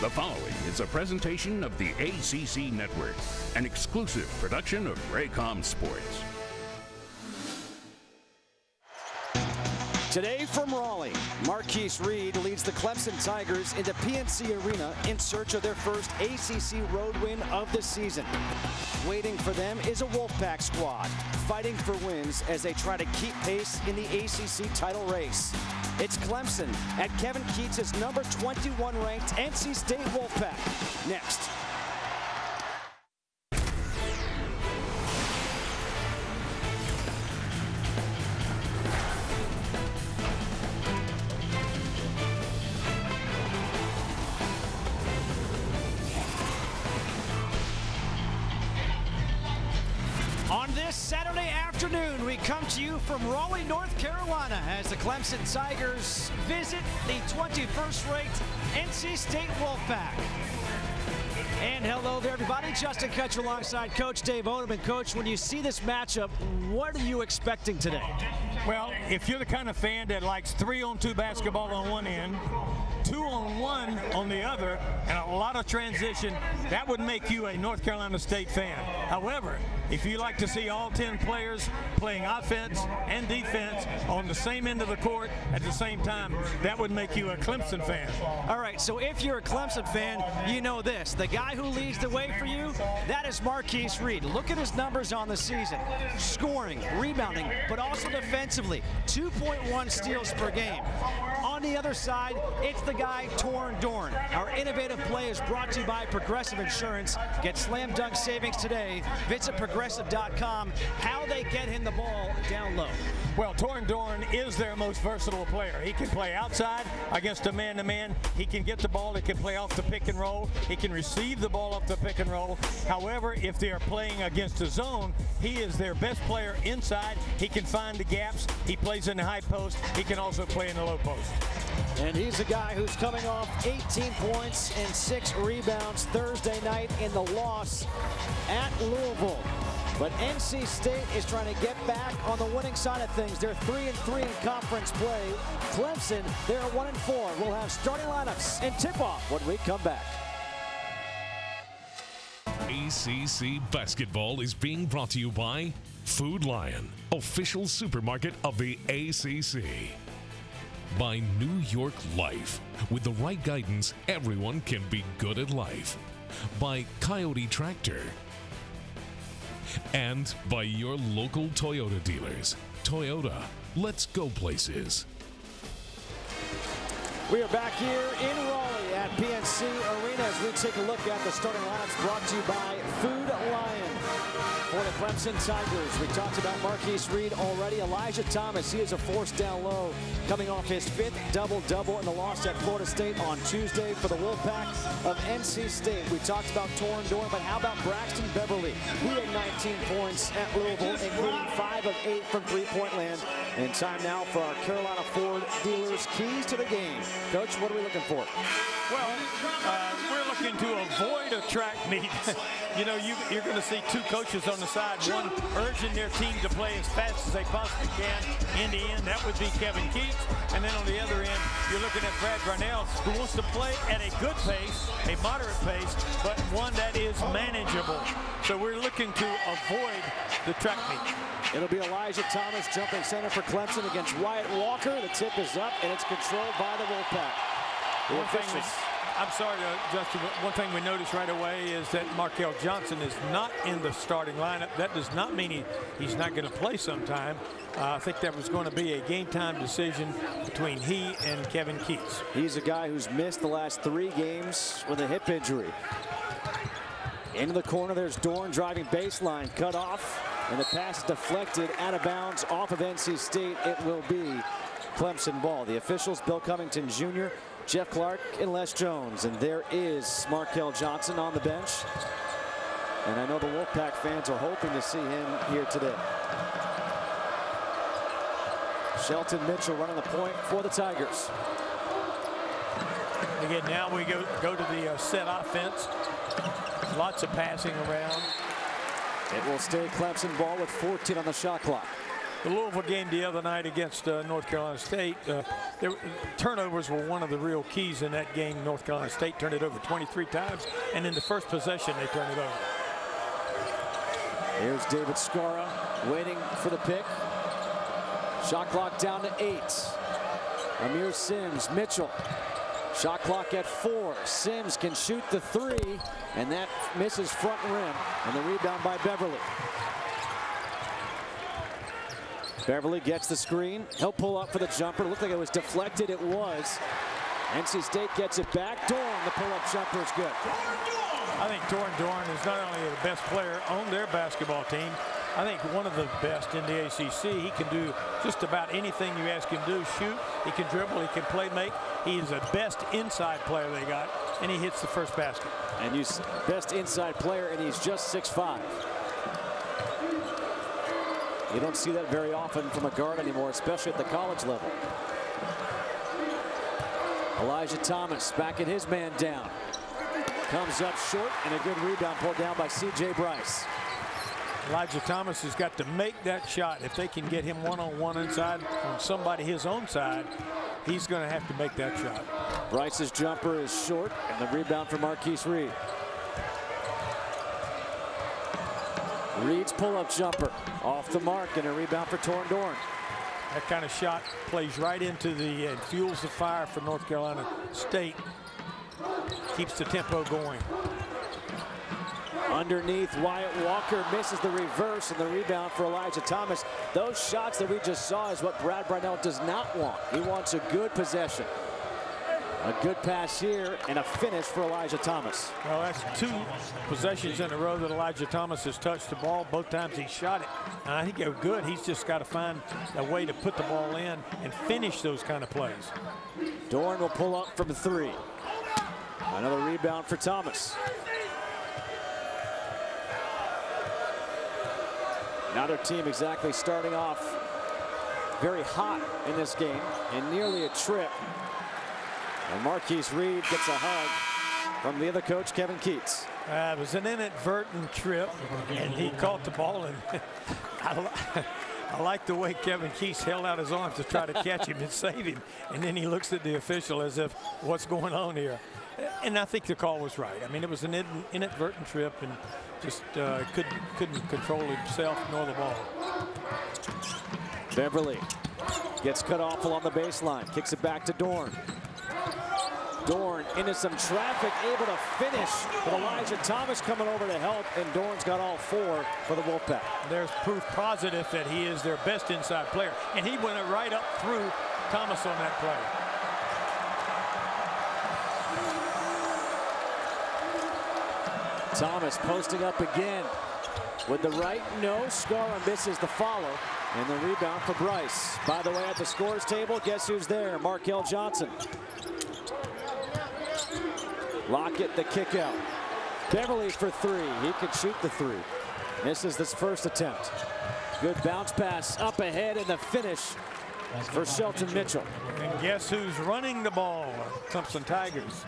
The following is a presentation of the ACC Network, an exclusive production of Raycom Sports. Today from Raleigh, Marquise Reed leads the Clemson Tigers into PNC Arena in search of their first ACC road win of the season. Waiting for them is a Wolfpack squad, fighting for wins as they try to keep pace in the ACC title race. It's Clemson at Kevin Keats' number 21 ranked NC State Wolfpack. Next. On this Saturday afternoon, we come to you from Raleigh, North Carolina, as the Clemson Tigers visit the 21st ranked NC State Wolfpack. And hello there, everybody. Justin Kutcher alongside Coach Dave Odeman. Coach, when you see this matchup, what are you expecting today? Well, if you're the kind of fan that likes 3-on-2 basketball on one end, 2-on-1 on the other, and a lot of transition, that would make you a North Carolina State fan. However, if you like to see all 10 players playing offense and defense on the same end of the court at the same time, that would make you a Clemson fan. All right, so if you're a Clemson fan, you know this. The guy who leads the way for you, that is Marquise Reed. Look at his numbers on the season. Scoring, rebounding, but also defensively. 2.1 steals per game. On the other side, it's the guy, Torn Dorn. Our innovative play is brought to you by Progressive Insurance. Get slam dunk savings today. Visit progressive.com. How they get him the ball down low. Well, Torn Dorn is their most versatile player. He can play outside against a man-to-man. He can get the ball. He can play off the pick and roll. He can receive the ball off the pick and roll. However, if they are playing against a zone, he is their best player inside. He can find the gaps. He plays in the high post. He can also play in the low post. And he's a guy who's coming off 18 points and 6 rebounds Thursday night in the loss at Louisville. But NC State is trying to get back on the winning side of things. They're 3-3 in conference play. Clemson, they're 1-4. We'll have starting lineups and tip-off when we come back. ACC basketball is being brought to you by Food Lion, official supermarket of the ACC. By New York Life. With the right guidance, everyone can be good at life. By Coyote Tractor. And by your local Toyota dealers. Toyota, let's go places. We are back here in Raleigh at PNC Arena as we take a look at the starting lineups brought to you by Food Lion. For the Clemson Tigers, we talked about Marquise Reed already. Elijah Thomas, he is a force down low, coming off his 5th double-double in the loss at Florida State on Tuesday for the Wolfpack of NC State. We talked about Torn Dorn, but how about Braxton Beverly? He had 19 points at Louisville, including 5 of 8 from three-point land. And time now for our Carolina Ford dealers' keys to the game. Coach, what are we looking for? Well, we're looking to avoid a track meet. You know, you're going to see two coaches on the side, one urging their team to play as fast as they possibly can end to end. That would be Kevin Keats. And then on the other end, you're looking at Brad Darnell, who wants to play at a good pace, a moderate pace, but one that is manageable. So we're looking to avoid the track meet. It'll be Elijah Thomas jumping center for Clemson against Wyatt Walker. The tip is up, and it's controlled by the Wolfpack. I'm sorry, Justin, but one thing we noticed right away is that Markel Johnson is not in the starting lineup. That does not mean he's not going to play sometime. I think that was going to be a game-time decision between he and Kevin Keats. He's a guy who's missed the last 3 games with a hip injury. Into the corner, there's Dorn driving baseline, cut off, and the pass is deflected out of bounds off of NC State. It will be Clemson ball. The officials, Bill Covington Jr., Jeff Clark, and Les Jones. And there is Markel Johnson on the bench. And I know the Wolfpack fans are hoping to see him here today. Shelton Mitchell running the point for the Tigers. Again, now we go to the set offense. Lots of passing around. It will stay Clemson ball with 14 on the shot clock. the Louisville game the other night against North Carolina State, turnovers were one of the real keys in that game. North Carolina State turned it over 23 times, and in the first possession, they turned it over. Here's David Skara waiting for the pick. Shot clock down to 8. Amir Sims, Mitchell. Shot clock at 4. Sims can shoot the 3, and that misses front rim, and the rebound by Beverly. Beverly gets the screen. He'll pull up for the jumper. Looked like it was deflected. It was. NC State gets it back. Dorn, the pull-up jumper is good. I think Dorn is not only the best player on their basketball team, I think one of the best in the ACC. He can do just about anything you ask him to do. Shoot, he can dribble, he can play make. He is the best inside player they got, and he hits the first basket. And he's best inside player, and he's just 6'5". You don't see that very often from a guard anymore, especially at the college level. Elijah Thomas backing his man down. Comes up short, and a good rebound pulled down by C.J. Bryce. Elijah Thomas has got to make that shot. If they can get him one-on-one inside on somebody his own side, he's going to have to make that shot. Bryce's jumper is short, and the rebound for Marquise Reed. Reed's pull-up jumper off the mark, and a rebound for Torn Dorn. That kind of shot plays right into the and fuels the fire for North Carolina State. Keeps the tempo going. Underneath, Wyatt Walker misses the reverse, and the rebound for Elijah Thomas. Those shots that we just saw is what Brad Brownell does not want. He wants a good possession. A good pass here and a finish for Elijah Thomas. Well, that's 2 possessions in a row that Elijah Thomas has touched the ball. Both times he shot it. And I think they're good. He's just got to find a way to put the ball in and finish those kind of plays. Dorn will pull up from 3. Another rebound for Thomas. Another team exactly starting off very hot in this game and nearly a trip. And Marquise Reed gets a hug from the other coach, Kevin Keats. It was an inadvertent trip, and he caught the ball. And I like the way Kevin Keats held out his arms to try to catch him and save him. And then he looks at the official as if, what's going on here? And I think the call was right. I mean, it was an inadvertent trip, and just couldn't control himself nor the ball. Beverly gets cut off along the baseline, kicks it back to Dorn. Dorn into some traffic, able to finish, but Elijah Thomas coming over to help, and Dorn's got all 4 for the Wolfpack. There's proof positive that he is their best inside player, and he went right up through Thomas on that play. Thomas posting up again with the right, no. Skara misses the follow, and the rebound for Bryce. By the way, at the scores table, guess who's there? Markel Johnson. Lockett, the kick out. Beverly for 3. He can shoot the 3. Misses this first attempt. Good bounce pass up ahead, and the finish for Shelton Mitchell. And guess who's running the ball? Clemson Tigers.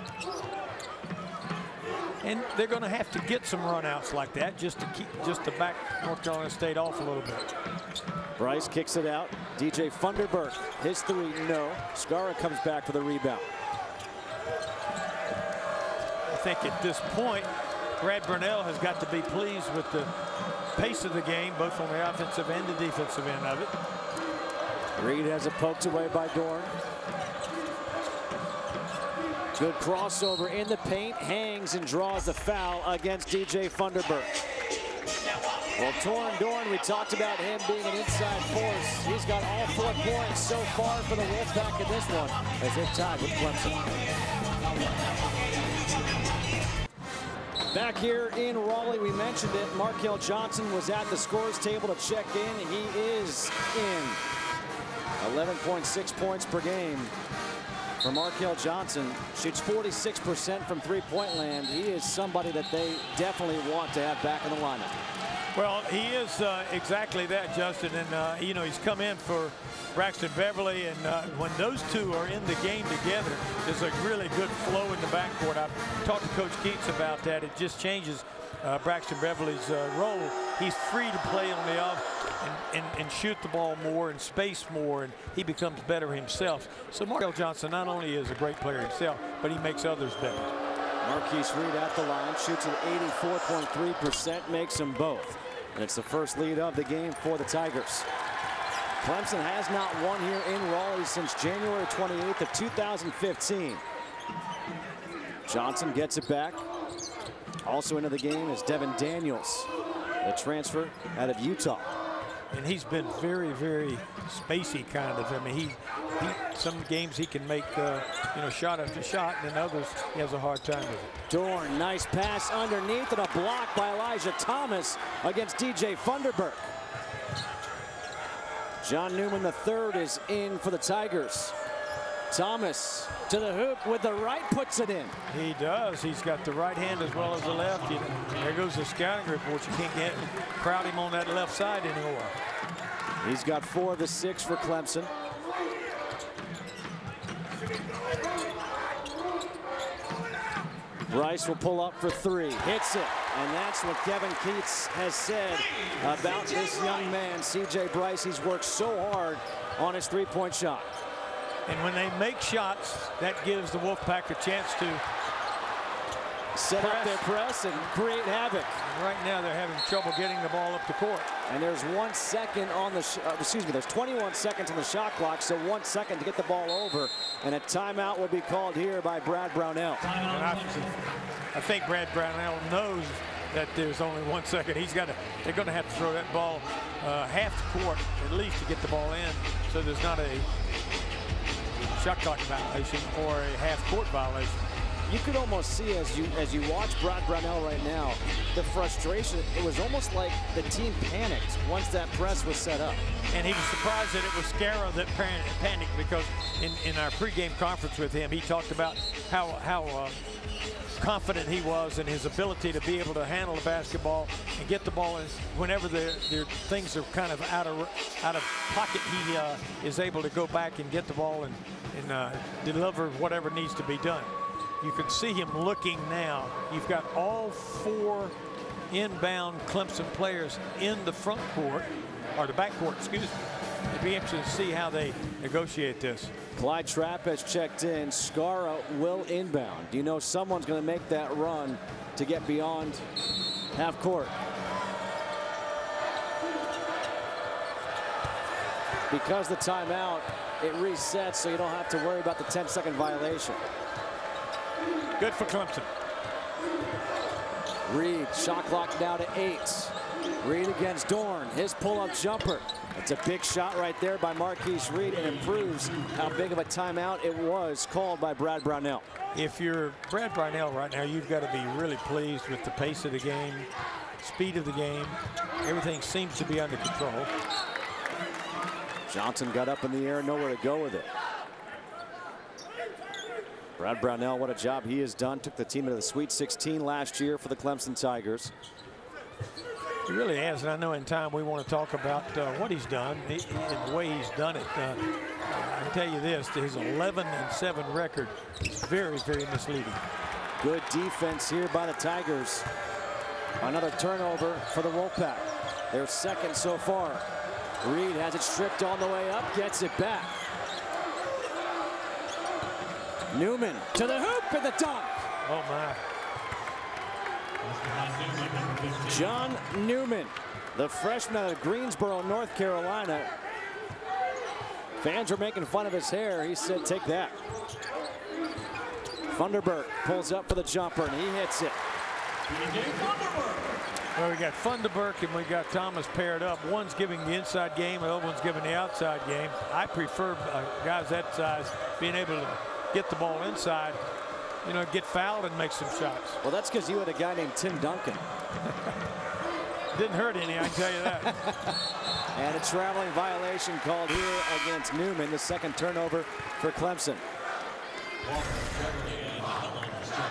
And they're going to have to get some runouts like that just to back North Carolina State off a little bit. Bryce kicks it out. DJ Funderburk, his 3, no. Skara comes back for the rebound. I think at this point, Brad Brownell has got to be pleased with the pace of the game, both on the offensive and the defensive end of it. Reed has it poked away by Dorn. Good crossover in the paint, hangs and draws the foul against DJ Funderburk. Well, Torn Dorn, we talked about him being an inside force. He's got all 4 points so far for the Wolfpack in this one as they've tied with Clemson. Back here in Raleigh, we mentioned it. Markel Johnson was at the scores table to check in. He is in. 11.6 points per game for Markel Johnson. Shoots 46% from three-point land. He is somebody that they definitely want to have back in the lineup. Well, he is exactly that, Justin. And, you know, he's come in for Braxton Beverly. And when those two are in the game together, there's a really good flow in the backcourt. I've talked to Coach Keats about that. It just changes Braxton Beverly's role. He's free to play on the and shoot the ball more and space more, and he becomes better himself. So Markel Johnson not only is a great player himself, but he makes others better. Marquise Reed at the line, shoots at 84.3%, makes them both. And it's the first lead of the game for the Tigers. Clemson has not won here in Raleigh since January 28th of 2015. Johnson gets it back. Also into the game is Devin Daniels, the transfer out of Utah. And he's been very, very spacey kind of. I mean, some games he can make, shot after shot, and then others he has a hard time with it. Dorn, nice pass underneath and a block by Elijah Thomas against DJ Funderburk. John Newman III is in for the Tigers. Thomas to the hoop with the right, puts it in. He does. He's got the right hand as well as the left. There goes the scouting report. You can't crowd him on that left side anymore. He's got 4 of the 6 for Clemson. Bryce will pull up for 3, hits it, and that's what Kevin Keats has said about this young man, C.J. Bryce. He's worked so hard on his three-point shot. And when they make shots, that gives the Wolfpack a chance to set up their press and create havoc. And right now they're having trouble getting the ball up the court. And there's 1 second on the, there's 21 seconds on the shot clock, so 1 second to get the ball over. And a timeout will be called here by Brad Brownell. And I think Brad Brownell knows that there's only 1 second. They're going to have to throw that ball half the court at least to get the ball in, so there's not a shot clock violation or a half-court violation. You could almost see as you watch Brad Brownell right now, the frustration. It was almost like the team panicked once that press was set up. And he was surprised that it was Scarra that panicked, because in our pregame conference with him, he talked about how confident he was in his ability to be able to handle the basketball and get the ball in whenever their things are kind of out of pocket. He is able to go back and get the ball and deliver whatever needs to be done. You can see him looking now. You've got all 4 inbound Clemson players in the front court, or the back court, excuse me. It'd be interesting to see how they negotiate this. Clyde Trapp has checked in. Scarra will inbound. Do you know someone's going to make that run to get beyond half court? Because the timeout, it resets, so you don't have to worry about the 10-second violation. Good for Clemson. Reed, shot clock now to 8. Reed against Dorn, his pull-up jumper. It's a big shot right there by Marquise Reed, and it proves how big of a timeout it was called by Brad Brownell. If you're Brad Brownell right now, you've got to be really pleased with the pace of the game, speed of the game. Everything seems to be under control. Johnson got up in the air, nowhere to go with it. Brad Brownell, what a job he has done. Took the team into the Sweet 16 last year for the Clemson Tigers. He really has, and I know in time we want to talk about what he's done and the way he's done it. I can tell you this, his 11-7 record is very, very misleading. Good defense here by the Tigers. Another turnover for the Wolfpack. Their second so far. Reed has it stripped on the way up, gets it back. Newman to the hoop and the dunk. Oh my. John Newman, the freshman out of Greensboro, North Carolina. Fans were making fun of his hair. He said, take that. Funderburk pulls up for the jumper and he hits it. Well, we got Funderburk and we got Thomas paired up. One's giving the inside game, the other one's giving the outside game. I prefer guys that size being able to get the ball inside, get fouled and make some shots. Well, that's because you had a guy named Tim Duncan. Didn't hurt any, I can tell you that. And a traveling violation called here against Newman, the second turnover for Clemson.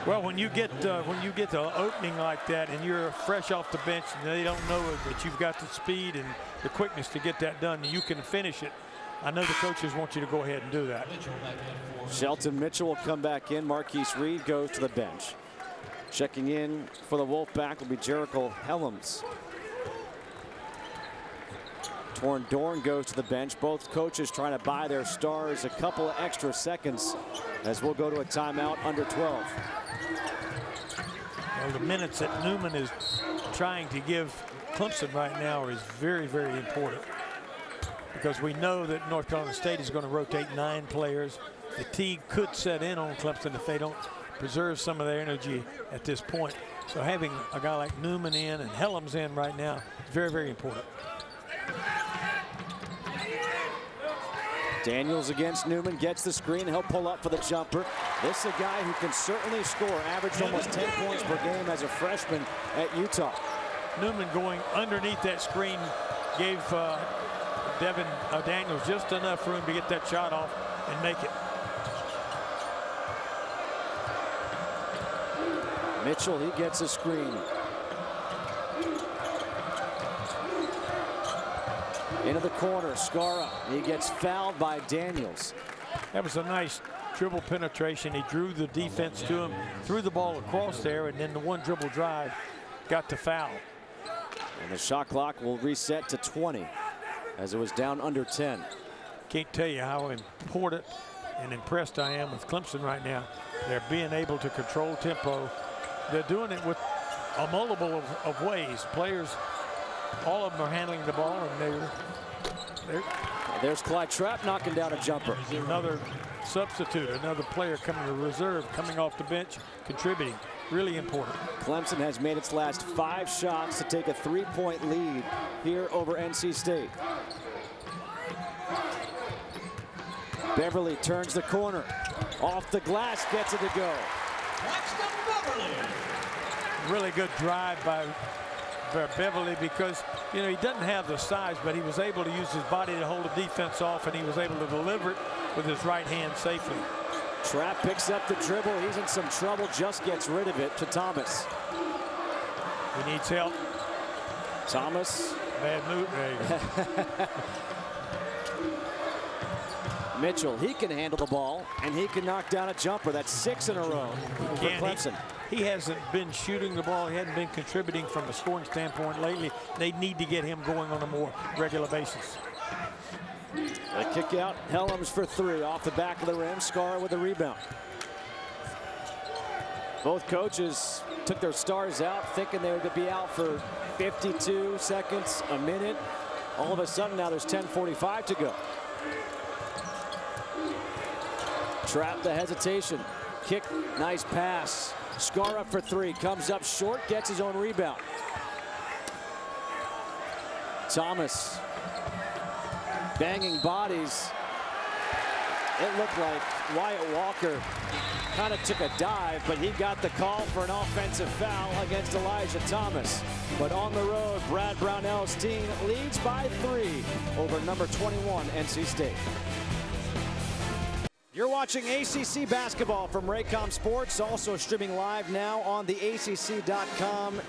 Well, when you get the opening like that and you're fresh off the bench and they don't know that you've got the speed and the quickness to get that done, you can finish it. I know the coaches want you to go ahead and do that. Shelton Mitchell will come back in. Marquise Reed goes to the bench. Checking in for the Wolfpack will be Jericho Helms. Dorn goes to the bench. Both coaches trying to buy their stars a couple of extra seconds as we'll go to a timeout under 12. Well, the minutes that Newman is trying to give Clemson right now is very, very important, because we know that North Carolina State is going to rotate 9 players. Fatigue could set in on Clemson if they don't preserve some of their energy at this point. So having a guy like Newman in and Helms in right now is very, very important. Daniels against Newman, gets the screen. He'll pull up for the jumper. This is a guy who can certainly score. Averaged almost 10 points per game as a freshman at Utah. Newman going underneath that screen gave Daniels just enough room to get that shot off and make it. Mitchell, he gets a screen. Into the corner, Skara. He gets fouled by Daniels. That was a nice dribble penetration. He drew the defense to him, threw the ball across there, and then the one dribble drive got the foul. And the shot clock will reset to 20 as it was down under 10. Can't tell you how important and impressed I am with Clemson right now. They're being able to control tempo. They're doing it with a multiple of ways. Players, all of them are handling the ball, and there's Clyde Trapp knocking down a jumper. Another substitute, another player coming to reserve, coming off the bench, contributing. Really important. Clemson has made its last 5 shots to take a 3-point lead here over NC State. Beverly turns the corner. Off the glass, gets it to go. Really good drive by Beverly, because he doesn't have the size, but he was able to use his body to hold the defense off, and he was able to deliver it with his right hand safely. Trapp picks up the dribble. He's in some trouble, just gets rid of it to Thomas. He needs help. Thomas. Bad move. Mitchell, he can handle the ball, and he can knock down a jumper. That's 6 in a row for Clemson. He hasn't been shooting the ball. He hasn't been contributing from a scoring standpoint lately. They need to get him going on a more regular basis. A kick out, Helms for 3 off the back of the rim. Skara with the rebound. Both coaches took their stars out thinking they would be out for 52 seconds, a minute. All of a sudden now there's 10:45 to go. Trapp the hesitation. Kick, nice pass. Skara for 3, comes up short, gets his own rebound. Thomas banging bodies. It looked like Wyatt Walker kind of took a dive, but he got the call for an offensive foul against Elijah Thomas. But on the road, Brad Brownell's team leads by 3 over number 21, NC State. You're watching ACC basketball from Raycom Sports, also streaming live now on the ACC.com.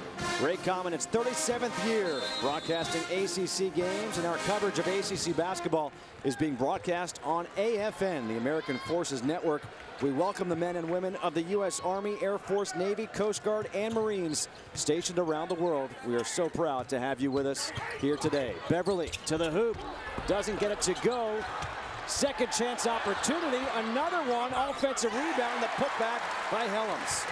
Raycom in its 37th year broadcasting ACC games, and our coverage of ACC basketball is being broadcast on AFN, the American Forces Network. We welcome the men and women of the U.S. Army, Air Force, Navy, Coast Guard, and Marines stationed around the world. We are so proud to have you with us here today. Beverly to the hoop, doesn't get it to go. Second chance opportunity, another one, offensive rebound, the putback by Helms.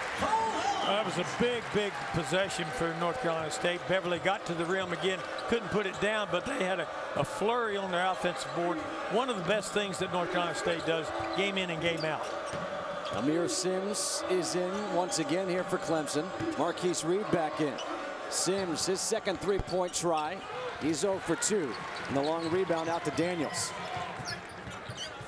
That was a big, big possession for North Carolina State. Beverly got to the rim again, couldn't put it down, but they had a flurry on their offensive board. One of the best things that North Carolina State does, game in and game out. Amir Sims is in once again here for Clemson. Marquise Reed back in. Sims, his second 3-point try. He's 0 for 2. And the long rebound out to Daniels.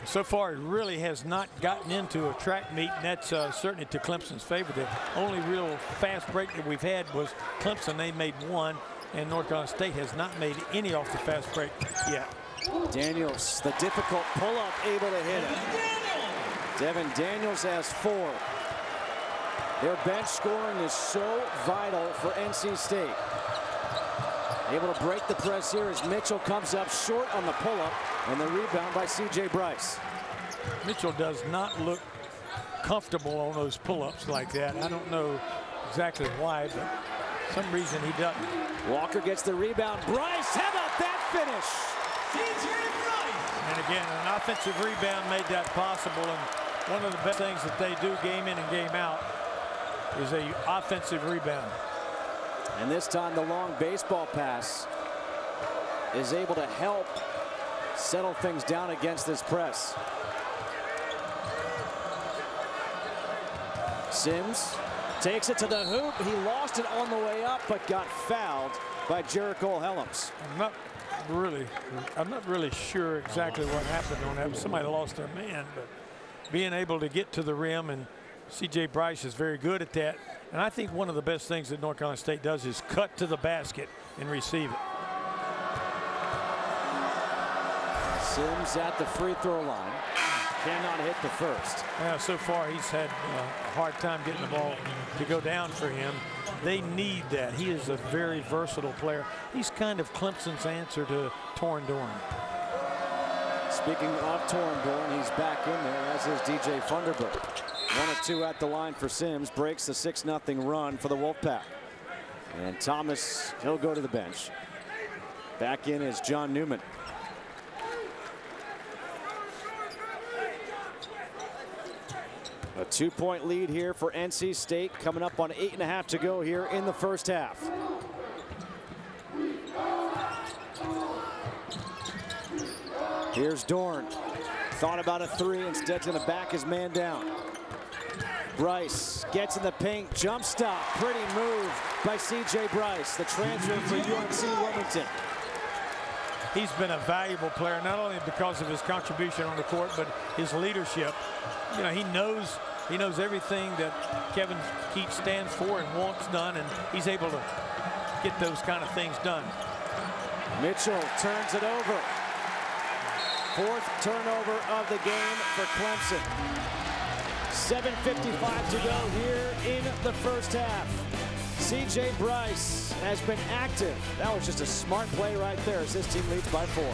So far, it really has not gotten into a track meet, and that's certainly to Clemson's favor. The only real fast break that we've had was Clemson. They made 1, and North Carolina State has not made any off the fast break yet. Daniels, the difficult pull-up, able to hit it. Devin Daniels has 4. Their bench scoring is so vital for NC State. Able to break the press here as Mitchell comes up short on the pull-up, and the rebound by C.J. Bryce. Mitchell does not look comfortable on those pull-ups like that. I don't know exactly why, but for some reason he doesn't. Walker gets the rebound. Bryce, how about that finish? And again, an offensive rebound made that possible. And one of the best things that they do game in and game out is a offensive rebound. And this time the long baseball pass is able to help settle things down against this press. Sims takes it to the hoop. He lost it on the way up, but got fouled by Jericho Helms. I'm not really sure exactly what happened on that. Somebody lost their man, but being able to get to the rim, and C.J. Bryce is very good at that. And I think one of the best things that North Carolina State does is cut to the basket and receive it. Sims at the free throw line. Cannot hit the first. Yeah, so far he's had a hard time getting the ball to go down for him. They need that. He is a very versatile player. He's kind of Clemson's answer to Torrin Dorn. Speaking of Torrin Dorn, he's back in there, as is DJ Funderburg. 1 of 2 at the line for Sims. Breaks the 6-0 run for the Wolfpack. And Thomas, he'll go to the bench. Back in is John Newman. A 2-point lead here for NC State, coming up on 8.5 to go here in the first half. Here's Dorn. Thought about a 3, instead going to back his man down. Bryce gets in the paint, jump stop. Pretty move by C.J. Bryce, the transfer for UNC Wilmington. He's been a valuable player, not only because of his contribution on the court, but his leadership. You know, he knows everything that Kevin Keats stands for and wants done, and he's able to get those kind of things done. Mitchell turns it over. 4th turnover of the game for Clemson. 7:55 to go here in the first half. C.J. Bryce has been active. That was just a smart play right there as this team leads by 4.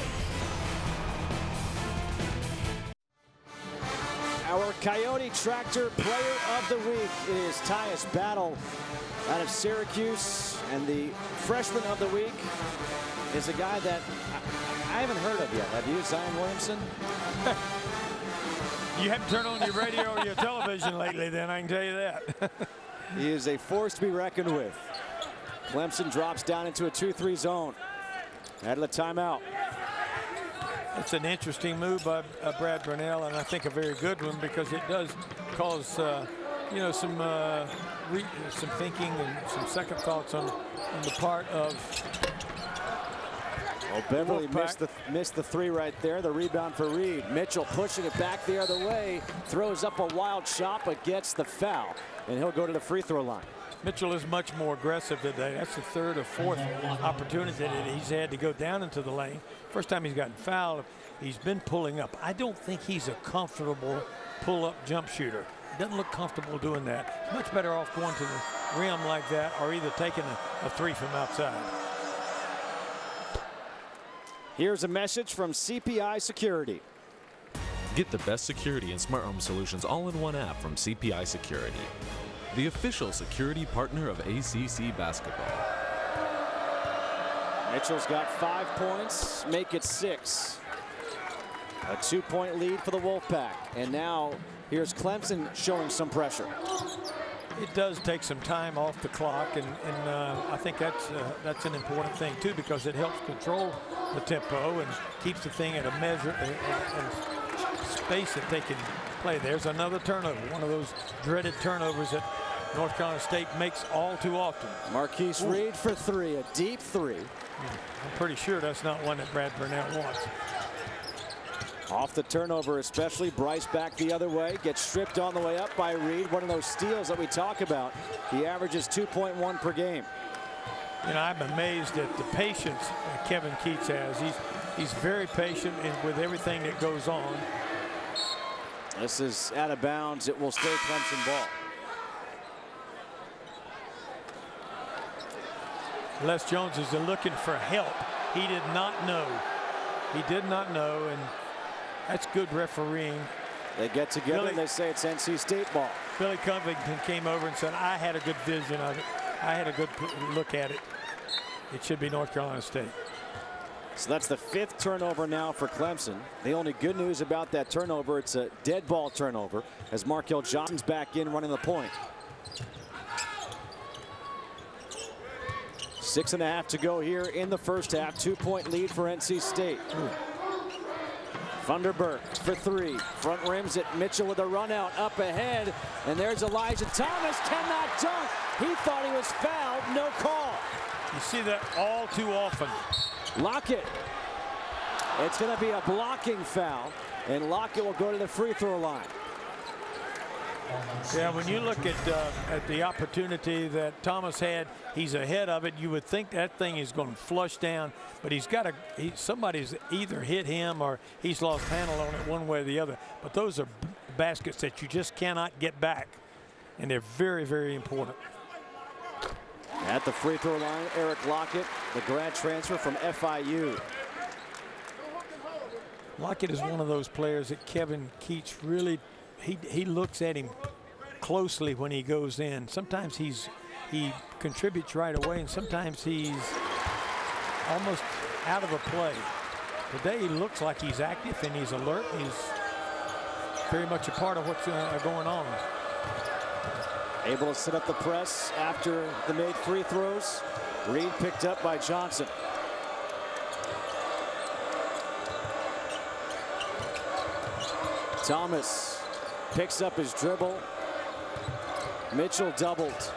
Our Coyote Tractor Player of the Week is Tyus Battle out of Syracuse. And the Freshman of the Week is a guy that I haven't heard of yet. Have you, Zion Williamson? You haven't turned on your radio or your television lately, then, I can tell you that. He is a force to be reckoned with. Clemson drops down into a 2-3 zone. Out of the timeout. It's an interesting move by Brad Burnell, and I think a very good one, because it does cause you know, some thinking and some second thoughts on the part of Beverly missed the 3 right there. The rebound for Reed. Mitchell pushing it back the other way. Throws up a wild shot, but gets the foul. And he'll go to the free throw line. Mitchell is much more aggressive today. That's the 3rd or 4th opportunity that he's had to go down into the lane. First time he's gotten fouled, he's been pulling up. I don't think he's a comfortable pull-up jump shooter. He doesn't look comfortable doing that. Much better off going to the rim like that, or either taking a 3 from outside. Here's a message from CPI Security. Get the best security and smart home solutions all in one app from CPI Security, the official security partner of ACC basketball. Mitchell's got 5 points, make it 6. A 2-point lead for the Wolfpack. And now here's Clemson showing some pressure. It does take some time off the clock, and I think that's an important thing too, because it helps control the tempo and keeps the thing at a measure and space that they can play. There's another turnover, one of those dreaded turnovers that North Carolina State makes all too often. Marquise Reed for 3, a deep 3. I'm pretty sure that's not one that Brad Burnell wants. Off the turnover, especially. Bryce back the other way, gets stripped on the way up by Reed. One of those steals that we talk about. He averages 2.1 per game. You know, I'm amazed at the patience that Kevin Keats has. He's very patient with everything that goes on. This is out of bounds. It will stay Clemson ball. Les Jones is looking for help. He did not know. He did not know, and that's good refereeing. They get together and they say it's NC State ball. Billy Covington came over and said, I had a good vision of it. I had a good look at it. It should be North Carolina State. So that's the 5th turnover now for Clemson. The only good news about that turnover, it's a dead ball turnover as Markel Johnson's back in running the point. 6.5 to go here in the first half. 2-point lead for NC State. Funderburk for 3. Front rims it. Mitchell with a run out up ahead. And there's Elijah Thomas. Cannot dunk. He thought he was fouled. No call. You see that all too often. Lockett. It's going to be a blocking foul. And Lockett will go to the free throw line. Yeah, when you look at the opportunity that Thomas had, he's ahead of it. You would think that thing is going to flush down, but he's got somebody's either hit him or he's lost handle on it one way or the other. But those are baskets that you just cannot get back, and they're very, very important. At the free throw line, Eric Lockett, the grad transfer from FIU. Lockett is one of those players that Kevin Keats really. He looks at him closely when he goes in. Sometimes he contributes right away, and sometimes he's almost out of a play. Today he looks like he's active and he's alert. He's very much a part of what's going on. Able to set up the press after the made free throws. Reed picked up by Johnson. Thomas picks up his dribble. Mitchell doubled.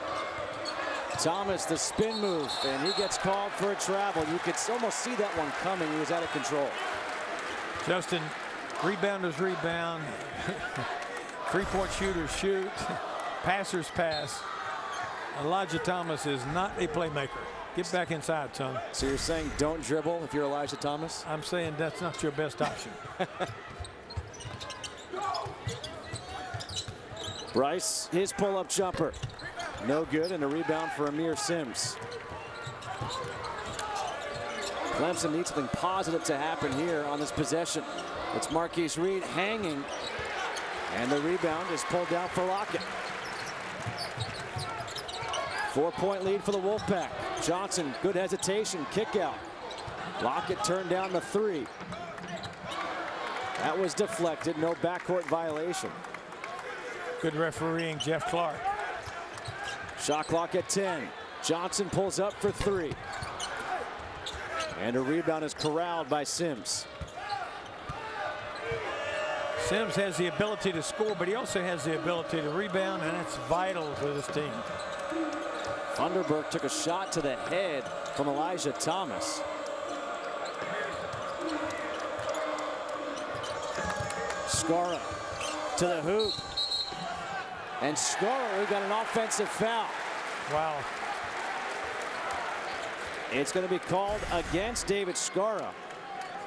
Thomas, the spin move, and he gets called for a travel. You could almost see that one coming. He was out of control. Justin, rebounders rebound. Three-point shooters shoot. Passers pass. Elijah Thomas is not a playmaker. Get back inside, son. So you're saying don't dribble if you're Elijah Thomas? I'm saying that's not your best option. Bryce, his pull-up jumper. No good, and a rebound for Amir Sims. Clemson needs something positive to happen here on this possession. It's Marquise Reed hanging, and the rebound is pulled down for Lockett. 4-point lead for the Wolfpack. Johnson, good hesitation, kick out. Lockett turned down the 3. That was deflected, no backcourt violation. Good refereeing, Jeff Clark. Shot clock at 10. Johnson pulls up for 3. And a rebound is corralled by Sims. Sims has the ability to score, but he also has the ability to rebound, and it's vital for this team. Funderburk took a shot to the head from Elijah Thomas. Skara to the hoop. And Skara, we got an offensive foul. Wow. It's going to be called against David Skara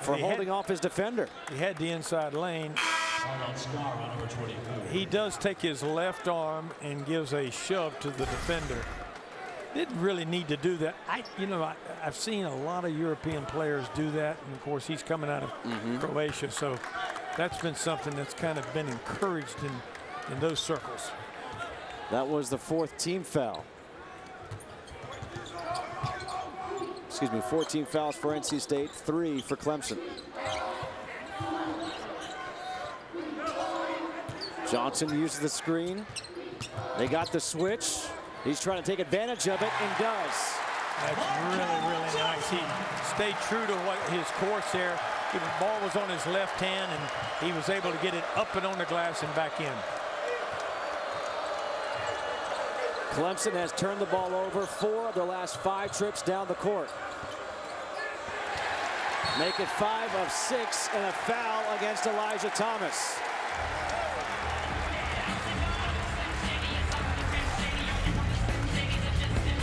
for holding off his defender. He had the inside lane. He does take his left arm and gives a shove to the defender. Didn't really need to do that. I've seen a lot of European players do that, and of course he's coming out of Croatia, so that's been something that's kind of been encouraged in those circles. That was the 4th team foul. Excuse me, 14 fouls for NC State, 3 for Clemson. Johnson uses the screen. They got the switch. He's trying to take advantage of it and does. That's really, really nice. He stayed true to what his course there. The ball was on his left hand, and he was able to get it up and on the glass and back in. Clemson has turned the ball over 4 of their last 5 trips down the court. Make it 5 of 6 and a foul against Elijah Thomas.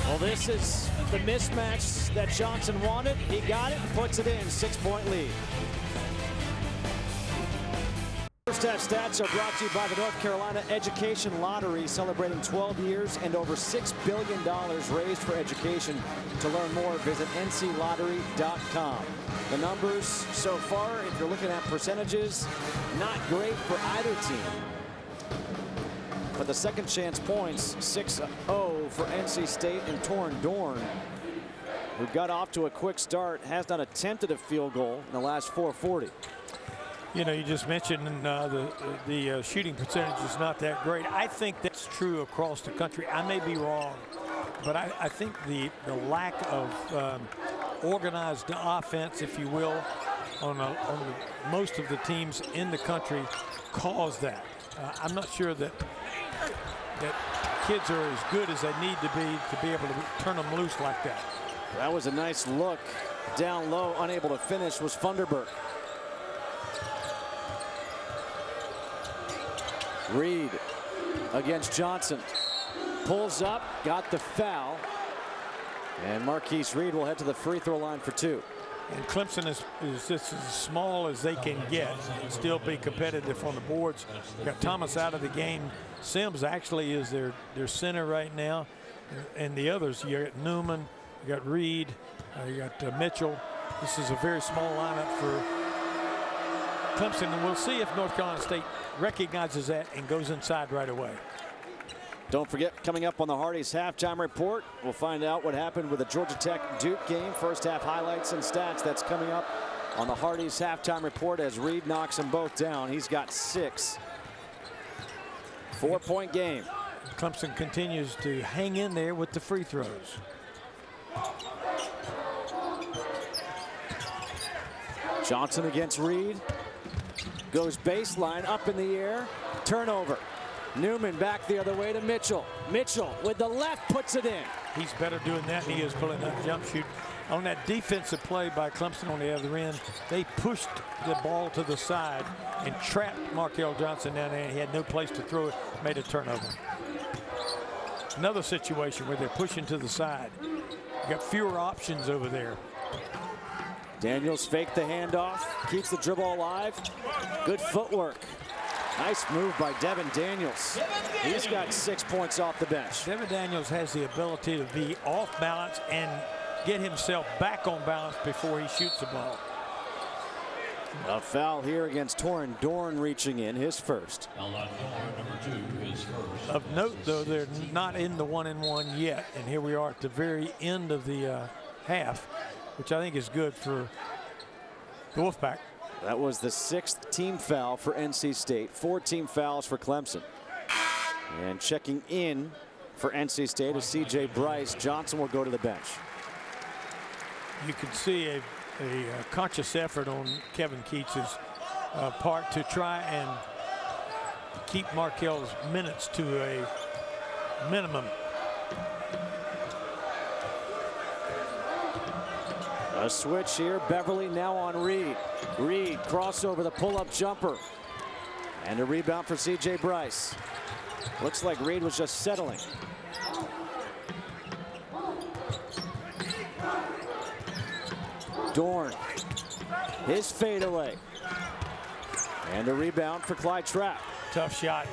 Well, this is the mismatch that Johnson wanted. He got it and puts it in. 6-point lead. First half stats are brought to you by the North Carolina Education Lottery, celebrating 12 years and over $6 billion raised for education. To learn more, visit nclottery.com. The numbers so far, if you're looking at percentages, not great for either team. But the second chance points, 6-0 for NC State and Torren Dorn. who got off to a quick start, has not attempted a field goal in the last 440. You know, you just mentioned the shooting percentage is not that great. I think that's true across the country. I may be wrong, but I think the lack of organized offense, if you will, on most of the teams in the country caused that. I'm not sure that kids are as good as they need to be able to turn them loose like that. That was a nice look. Down low, unable to finish was Funderburk. Reed against Johnson. Pulls up, got the foul. And Marquise Reed will head to the free throw line for 2. And Clemson is just as small as they can get and still be competitive on the boards. We've got Thomas out of the game. Sims actually is their center right now. And the others, you got Newman, you got Reed, you got Mitchell. This is a very small lineup for Clemson, and we'll see if North Carolina State recognizes that and goes inside right away. Don't forget, coming up on the Hardy's halftime report, we'll find out what happened with the Georgia Tech-Duke game. First half highlights and stats. That's coming up on the Hardy's halftime report as Reed knocks them both down. He's got 6. 4-point game. Clemson continues to hang in there with the free throws. Johnson against Reed. Goes baseline, up in the air. Turnover. Newman back the other way to Mitchell. Mitchell with the left puts it in. He's better doing that than he is pulling that jump shoot. On that defensive play by Clemson on the other end, they pushed the ball to the side and trapped Markel Johnson down there. He had no place to throw it, made a turnover. Another situation where they're pushing to the side. You got fewer options over there. Daniels faked the handoff, keeps the dribble alive. Good footwork. Nice move by Devin Daniels. He's got 6 points off the bench. Devin Daniels has the ability to be off balance and get himself back on balance before he shoots the ball. A foul here against Torrin. Dorn reaching in, his first. Of note, though, they're not in the 1-and-1 yet. And here we are at the very end of the half, which I think is good for the Wolfpack. That was the 6th team foul for NC State. 4 team fouls for Clemson. And checking in for NC State is C.J. Bryce. Johnson will go to the bench. You can see a conscious effort on Kevin Keats's part to try and keep Markel's minutes to a minimum. A switch here. Beverly now on Reed. Reed crossover the pull-up jumper. And a rebound for C.J. Bryce. Looks like Reed was just settling. Dorn. His fadeaway. And a rebound for Clyde Trapp. Tough shot.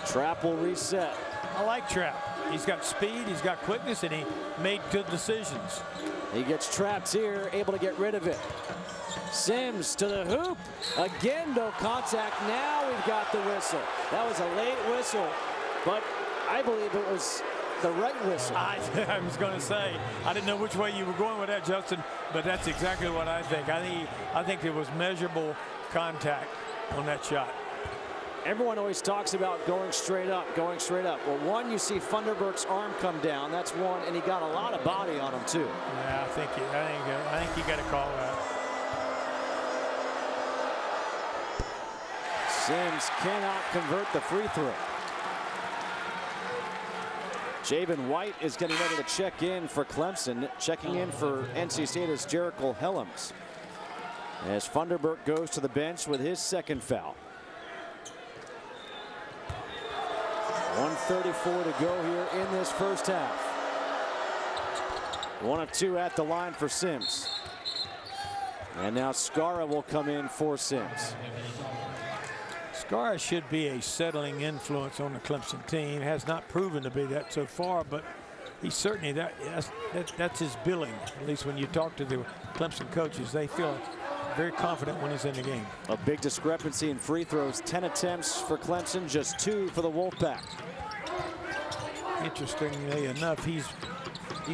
Trapp will reset. I like Trapp. He's got speed, he's got quickness, and he made good decisions. He gets trapped here, able to get rid of it. Sims to the hoop. Again, no contact. Now we've got the whistle. That was a late whistle, but I believe it was the right whistle. I was going to say, I didn't know which way you were going with that, Justin, but that's exactly what I think. I think there was measurable contact on that shot. Everyone always talks about going straight up, going straight up. Well, one, you see Funderburk's arm come down. That's one, and he got a lot of body on him too. Yeah, I think you got to call that. Sims cannot convert the free throw. Javen White is getting ready to check in for Clemson. Checking in for NC State is Jericho Helms. As Funderburk goes to the bench with his 2nd foul. 1:34 to go here in this first half. 1 of 2 at the line for Sims. And now Skara will come in for Sims. Skara should be a settling influence on the Clemson team. Has not proven to be that so far, but he's certainly that's his billing. At least when you talk to the Clemson coaches, they feel very confident when he's in the game. A big discrepancy in free throws. 10 attempts for Clemson, just 2 for the Wolfpack. Interestingly enough, he's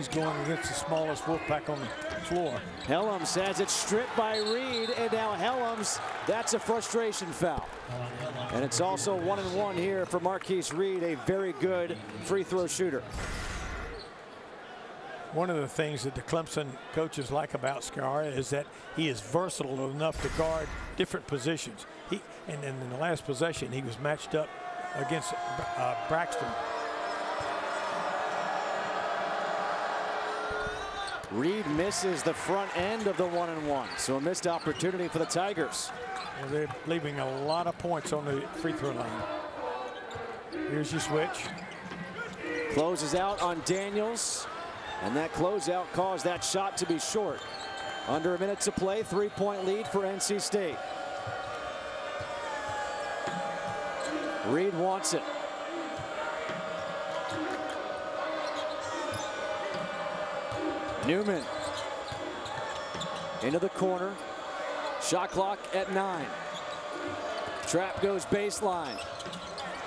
going against the smallest Wolfpack on the floor. Helms has it stripped by Reed, and now Helms, that's a frustration foul. And it's also 1-1 here for Marquise Reed, a very good free throw shooter. One of the things that the Clemson coaches like about Scar is that he is versatile enough to guard different positions. And in the last possession, he was matched up against Braxton. Reed misses the front end of the 1-1, so a missed opportunity for the Tigers. Well, they're leaving a lot of points on the free throw line. Here's your switch. Closes out on Daniels, and that closeout caused that shot to be short. Under a minute to play, 3-point lead for NC State. Reed wants it. Newman into the corner. Shot clock at 9. Trap goes baseline.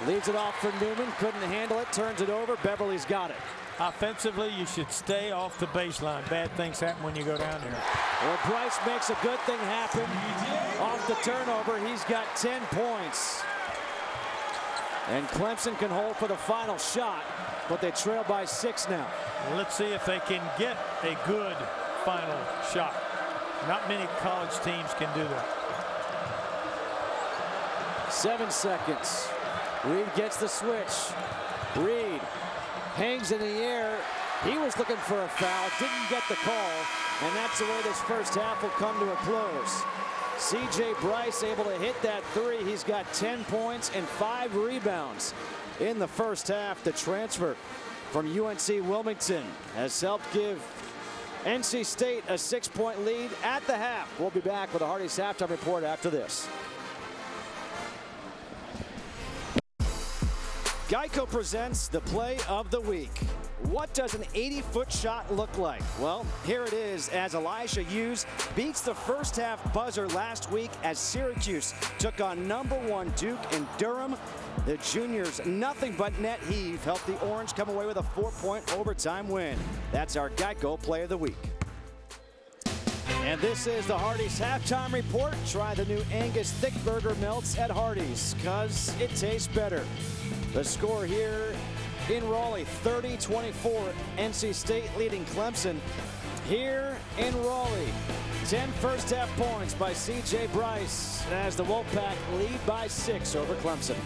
Leads it off for Newman. Couldn't handle it. Turns it over. Beverly's got it. Offensively, you should stay off the baseline. Bad things happen when you go down there. Well, Bryce makes a good thing happen. Off the turnover, he's got 10 points. And Clemson can hold for the final shot, but they trail by 6 now. Well, let's see if they can get a good final shot. Not many college teams can do that. 7 seconds. Reed gets the switch. Reed hangs in the air. He was looking for a foul, didn't get the call, and that's the way this first half will come to a close. C.J. Bryce able to hit that 3. He's got 10 points and 5 rebounds in the first half. The transfer from UNC Wilmington has helped give NC State a 6-point lead at the half. We'll be back with a Hardy's halftime report after this. Geico presents the play of the week. What does an 80-foot shot look like? Well, here it is as Elijah Hughes beats the first half buzzer last week as Syracuse took on #1 Duke in Durham. The juniors' nothing but net heave helped the Orange come away with a 4-point overtime win. That's our Geico play of the week. And this is the Hardy's halftime report. Try the new Angus Thick Burger Melts at Hardy's, because it tastes better. The score here in Raleigh, 30-24, NC State leading Clemson. Here in Raleigh, 10 first half points by C.J. Bryce as the Wolfpack lead by 6 over Clemson.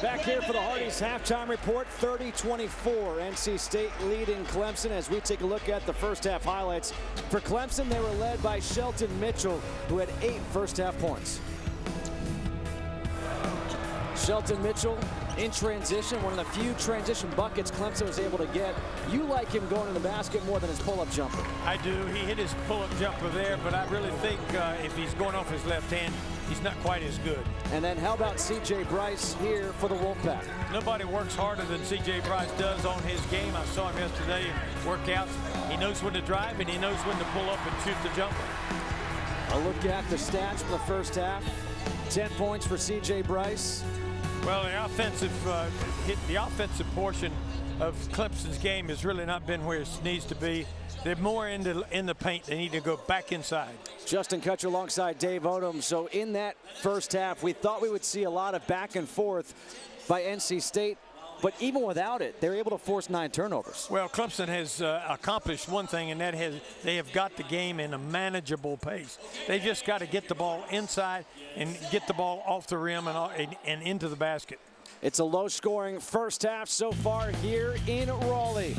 Back here for the Hardy's halftime report, 30-24, NC State leading Clemson as we take a look at the first half highlights. For Clemson, they were led by Shelton Mitchell, who had 8 first half points. Shelton Mitchell in transition, one of the few transition buckets Clemson was able to get. You like him going to the basket more than his pull-up jumper. I do. He hit his pull-up jumper there, but I really think if he's going off his left hand, he's not quite as good. And then how about C.J. Bryce here for the Wolfpack? Nobody works harder than C.J. Bryce does on his game. I saw him yesterday in workouts. He knows when to drive and he knows when to pull up and shoot the jumper. A look at the stats from the first half. 10 points for C.J. Bryce. Well, the offensive portion of Clemson's game has really not been where it needs to be. They're more in the paint. They need to go back inside. Justin Kutcher alongside Dave Odom. So in that first half, we thought we would see a lot of back and forth by NC State. But even without it, they're able to force 9 turnovers. Well, Clemson has accomplished one thing, and that they have got the game in a manageable pace. They just got to get the ball inside and get the ball off the rim and into the basket. It's a low-scoring first half so far here in Raleigh.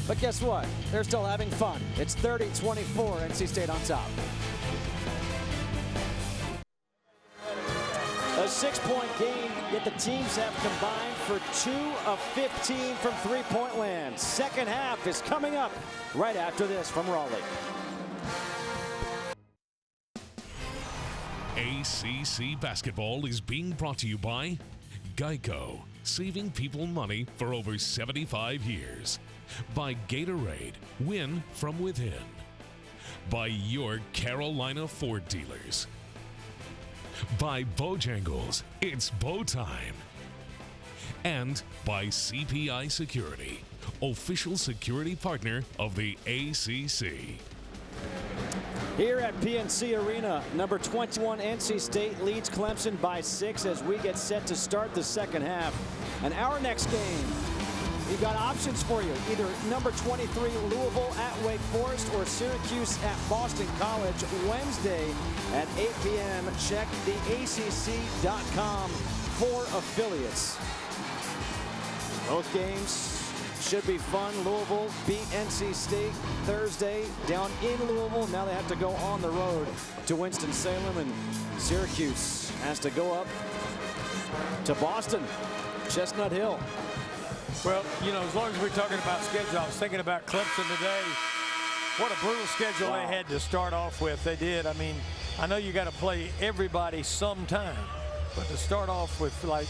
But guess what? They're still having fun. It's 30-24, NC State on top. A 6-point game, yet the teams have combined for 2 of 15 from three-point land. Second half is coming up right after this from Raleigh. ACC basketball is being brought to you by Geico, saving people money for over 75 years. By Gatorade, win from within. By your Carolina Ford dealers. By Bojangles, it's bow time. and by CPI Security, official security partner of the ACC. Here at PNC Arena, number 21 NC State leads Clemson by 6 as we get set to start the second half. And our next game, we've got options for you. Either number 23 Louisville at Wake Forest or Syracuse at Boston College Wednesday at 8 p.m. Check the ACC.com for affiliates. Both games should be fun. Louisville beat NC State Thursday down in Louisville. Now they have to go on the road to Winston-Salem, and Syracuse has to go up to Boston, Chestnut Hill. Well, you know, as long as we're talking about schedule, I was thinking about Clemson today. What a brutal schedule they had to start off with. They did. I mean, I know you got to play everybody sometime, but to start off with, like,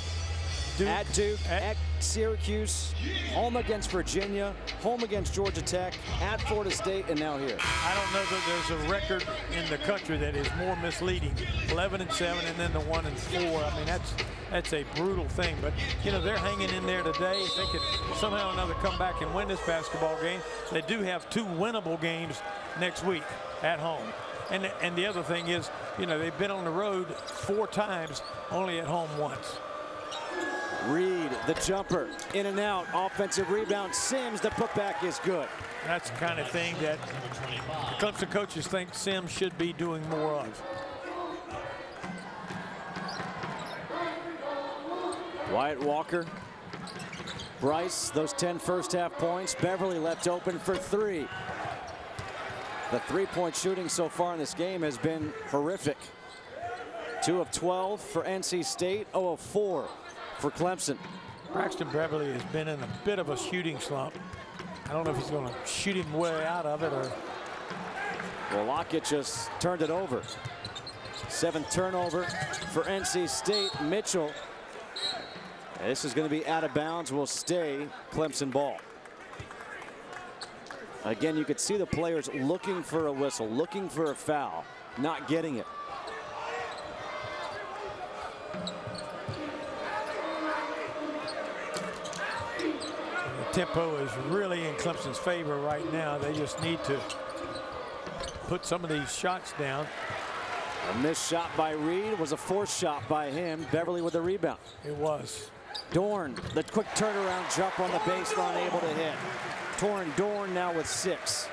Duke, at Syracuse, home against Virginia, home against Georgia Tech, at Florida State, and now here. I don't know that there's a record in the country that is more misleading. 11-7 and then the 1-4. I mean, that's a brutal thing. But, you know, they're hanging in there today. If they could somehow or another come back and win this basketball game, they do have 2 winnable games next week at home. And the other thing is, you know, they've been on the road 4 times, only at home once. Reed, the jumper, in and out, offensive rebound. Sims, the putback is good. That's the kind of thing that the Clemson coaches think Sims should be doing more of. Wyatt Walker, Bryce, those 10 first half points. Beverly left open for 3. The 3-point shooting so far in this game has been horrific. 2 of 12 for NC State, 0 of 4 for Clemson. Braxton Beverly has been in a bit of a shooting slump. I don't know if he's going to shoot him way out of it or. Well, Lockett just turned it over. 7th turnover for NC State. Mitchell. This is going to be out of bounds. Will stay Clemson ball. Again, you could see the players looking for a whistle, looking for a foul, not getting it. Tempo is really in Clemson's favor right now. They just need to put some of these shots down. A missed shot by Reed was a forced shot by him. Beverly with the rebound. It was. Dorn, the quick turnaround jump on the baseline, able to hit. Dorn now with 6.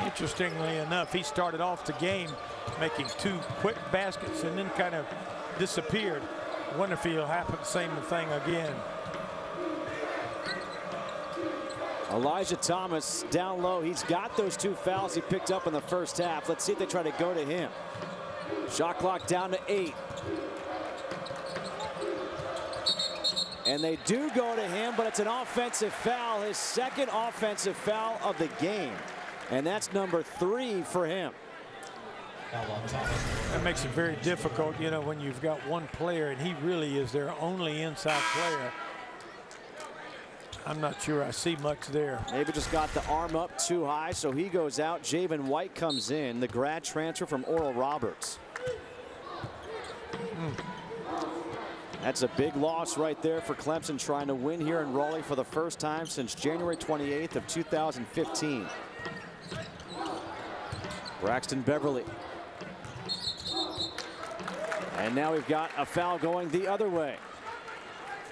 Interestingly enough, he started off the game making 2 quick baskets and then kind of disappeared. I wonder if he'll happen the same thing again. Elijah Thomas down low. He's got those 2 fouls he picked up in the first half. Let's see if they try to go to him. Shot clock down to 8. And they do go to him, but it's an offensive foul. His 2nd offensive foul of the game. And that's number 3 for him. That makes it very difficult, you know, when you've got one player and he really is their only inside player. I'm not sure I see much there. Maybe just got the arm up too high, so he goes out. Javen White comes in, the grad transfer from Oral Roberts. That's a big loss right there for Clemson, trying to win here in Raleigh for the first time since January 28th of 2015. Braxton Beverly. And now we've got a foul going the other way.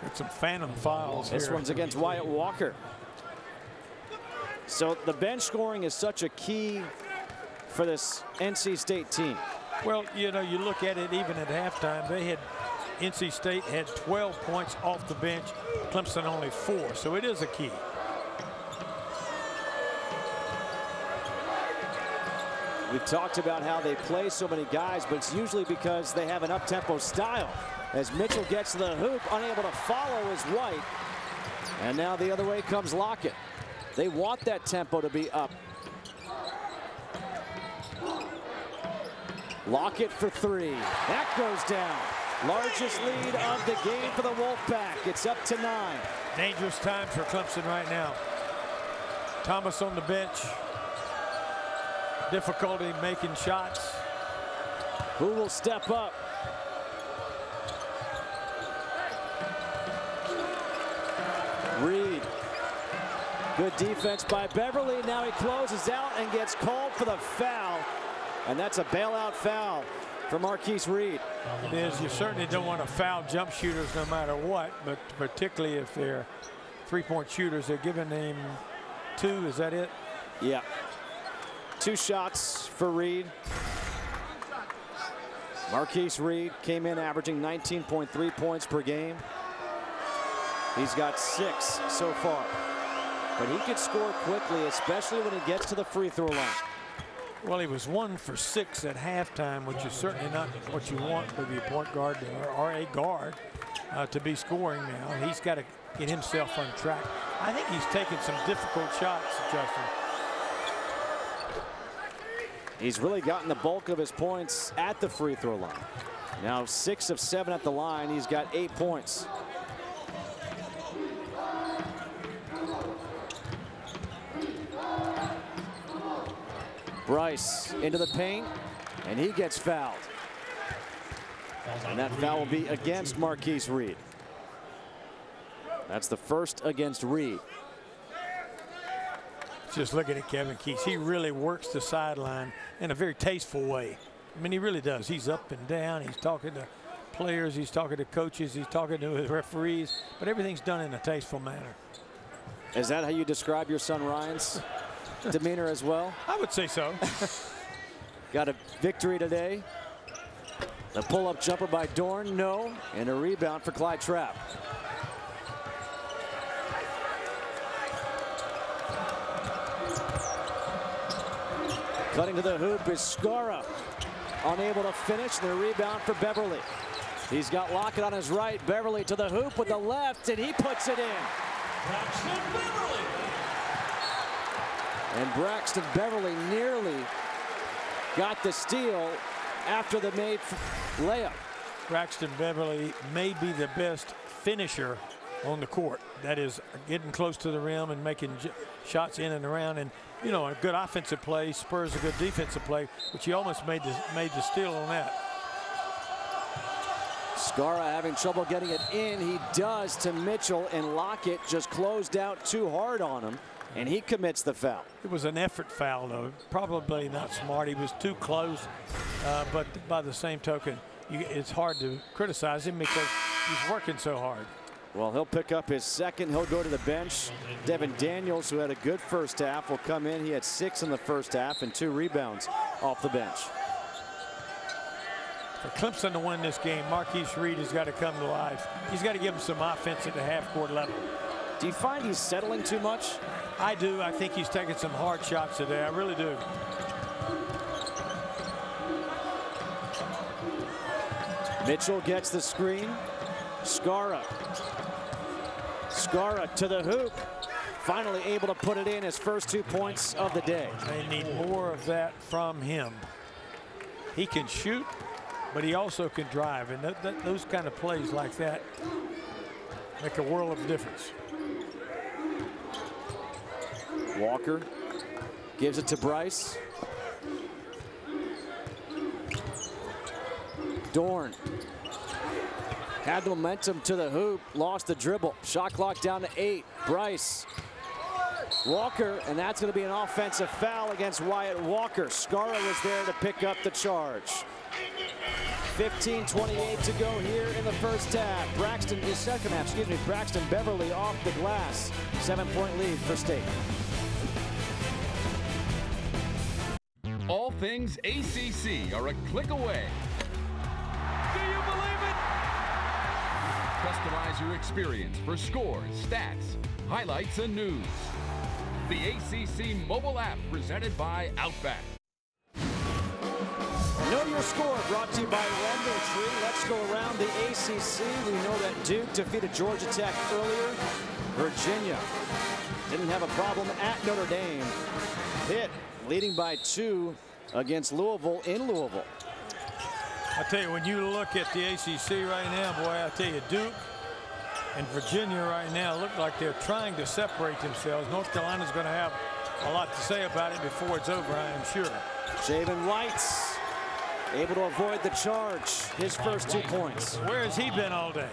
Got some phantom fouls This here. one's against Wyatt Walker. So the bench scoring is such a key for this NC State team. Well, you know, you look at it even at halftime, NC State had 12 points off the bench, Clemson only 4, so it is a key. We've talked about how they play so many guys, but it's usually because they have an up-tempo style. As Mitchell gets to the hoop, unable to follow is White. And now the other way comes Lockett. They want that tempo to be up. Lockett for 3. That goes down. Largest lead of the game for the Wolfpack. It's up to 9. Dangerous times for Clemson right now. Thomas on the bench. Difficulty making shots. Who will step up? Reed. Good defense by Beverly. Now he closes out and gets called for the foul. And that's a bailout foul for Marquise Reed. It is. You certainly don't want to foul jump shooters no matter what, but particularly if they're three-point shooters. They're giving him 2. Is that it? Yeah. 2 shots for Reed. Marquise Reed came in averaging 19.3 points per game. He's got 6 so far. But he can score quickly, especially when he gets to the free throw line. Well, he was 1 for 6 at halftime, which is certainly not what you want for the point guard or a guard to be scoring now. He's got to get himself on track. I think he's taking some difficult shots, Justin. He's really gotten the bulk of his points at the free throw line. Now 6 of 7 at the line. He's got 8 points. Bryce into the paint, and he gets fouled. And that foul will be against Marquise Reed. That's the first against Reed. Just looking at Kevin Keys, he really works the sideline in a very tasteful way. I mean, he really does. He's up and down. He's talking to players. He's talking to coaches. He's talking to his referees. But everything's done in a tasteful manner. Is that how you describe your son Ryan's demeanor as well? I would say so. Got a victory today. The pull-up jumper by Dorn, no. And a rebound for Clyde Trapp. Cutting to the hoop is Skara. Unable to finish. The rebound for Beverly. He's got Lockett on his right. Beverly to the hoop with the left, and he puts it in. Braxton Beverly. And Braxton Beverly nearly got the steal after the made layup. Braxton Beverly may be the best finisher on the court. That is getting close to the rim and making shots in and around. And, you know, a good offensive play spurs a good defensive play, which he almost made the steal on that. Skara having trouble getting it in. He does to Mitchell, and Lockett just closed out too hard on him, and he commits the foul. It was an effort foul, though. Probably not smart. He was too close, but by the same token, it's hard to criticize him because he's working so hard. Well, he'll pick up his second. He'll go to the bench. Devin Daniels, who had a good first half, will come in. He had 6 in the first half and 2 rebounds off the bench. For Clemson to win this game, Marquise Reed has got to come to life. He's got to give him some offense at the half-court level. Do you find he's settling too much? I do. I think he's taking some hard shots today. I really do. Mitchell gets the screen. Skara to the hoop. Finally able to put it in, his first 2 points of the day. They need more of that from him. He can shoot, but he also can drive. And those kind of plays like that make a world of difference. Walker gives it to Bryce. Dorn had the momentum to the hoop, lost the dribble. Shot clock down to 8. Bryce. Walker, and that's going to be an offensive foul against Wyatt Walker. Skara was there to pick up the charge. 15:28 to go here in the first half. Braxton Beverly off the glass. 7-point lead for State. All things ACC are a click away. Do you believe it? Customize your experience for scores, stats, highlights, and news. The ACC mobile app presented by Outback. Know Your Score brought to you by Wendell Tree. Let's go around the ACC. We know that Duke defeated Georgia Tech earlier. Virginia didn't have a problem at Notre Dame. Pitt leading by 2 against Louisville in Louisville. I tell you, when you look at the ACC right now, boy, I tell you, Duke and Virginia right now look like they're trying to separate themselves. North Carolina's going to have a lot to say about it before it's over, I am sure. Javen White's able to avoid the charge. His first 2 points. Where has he been all day?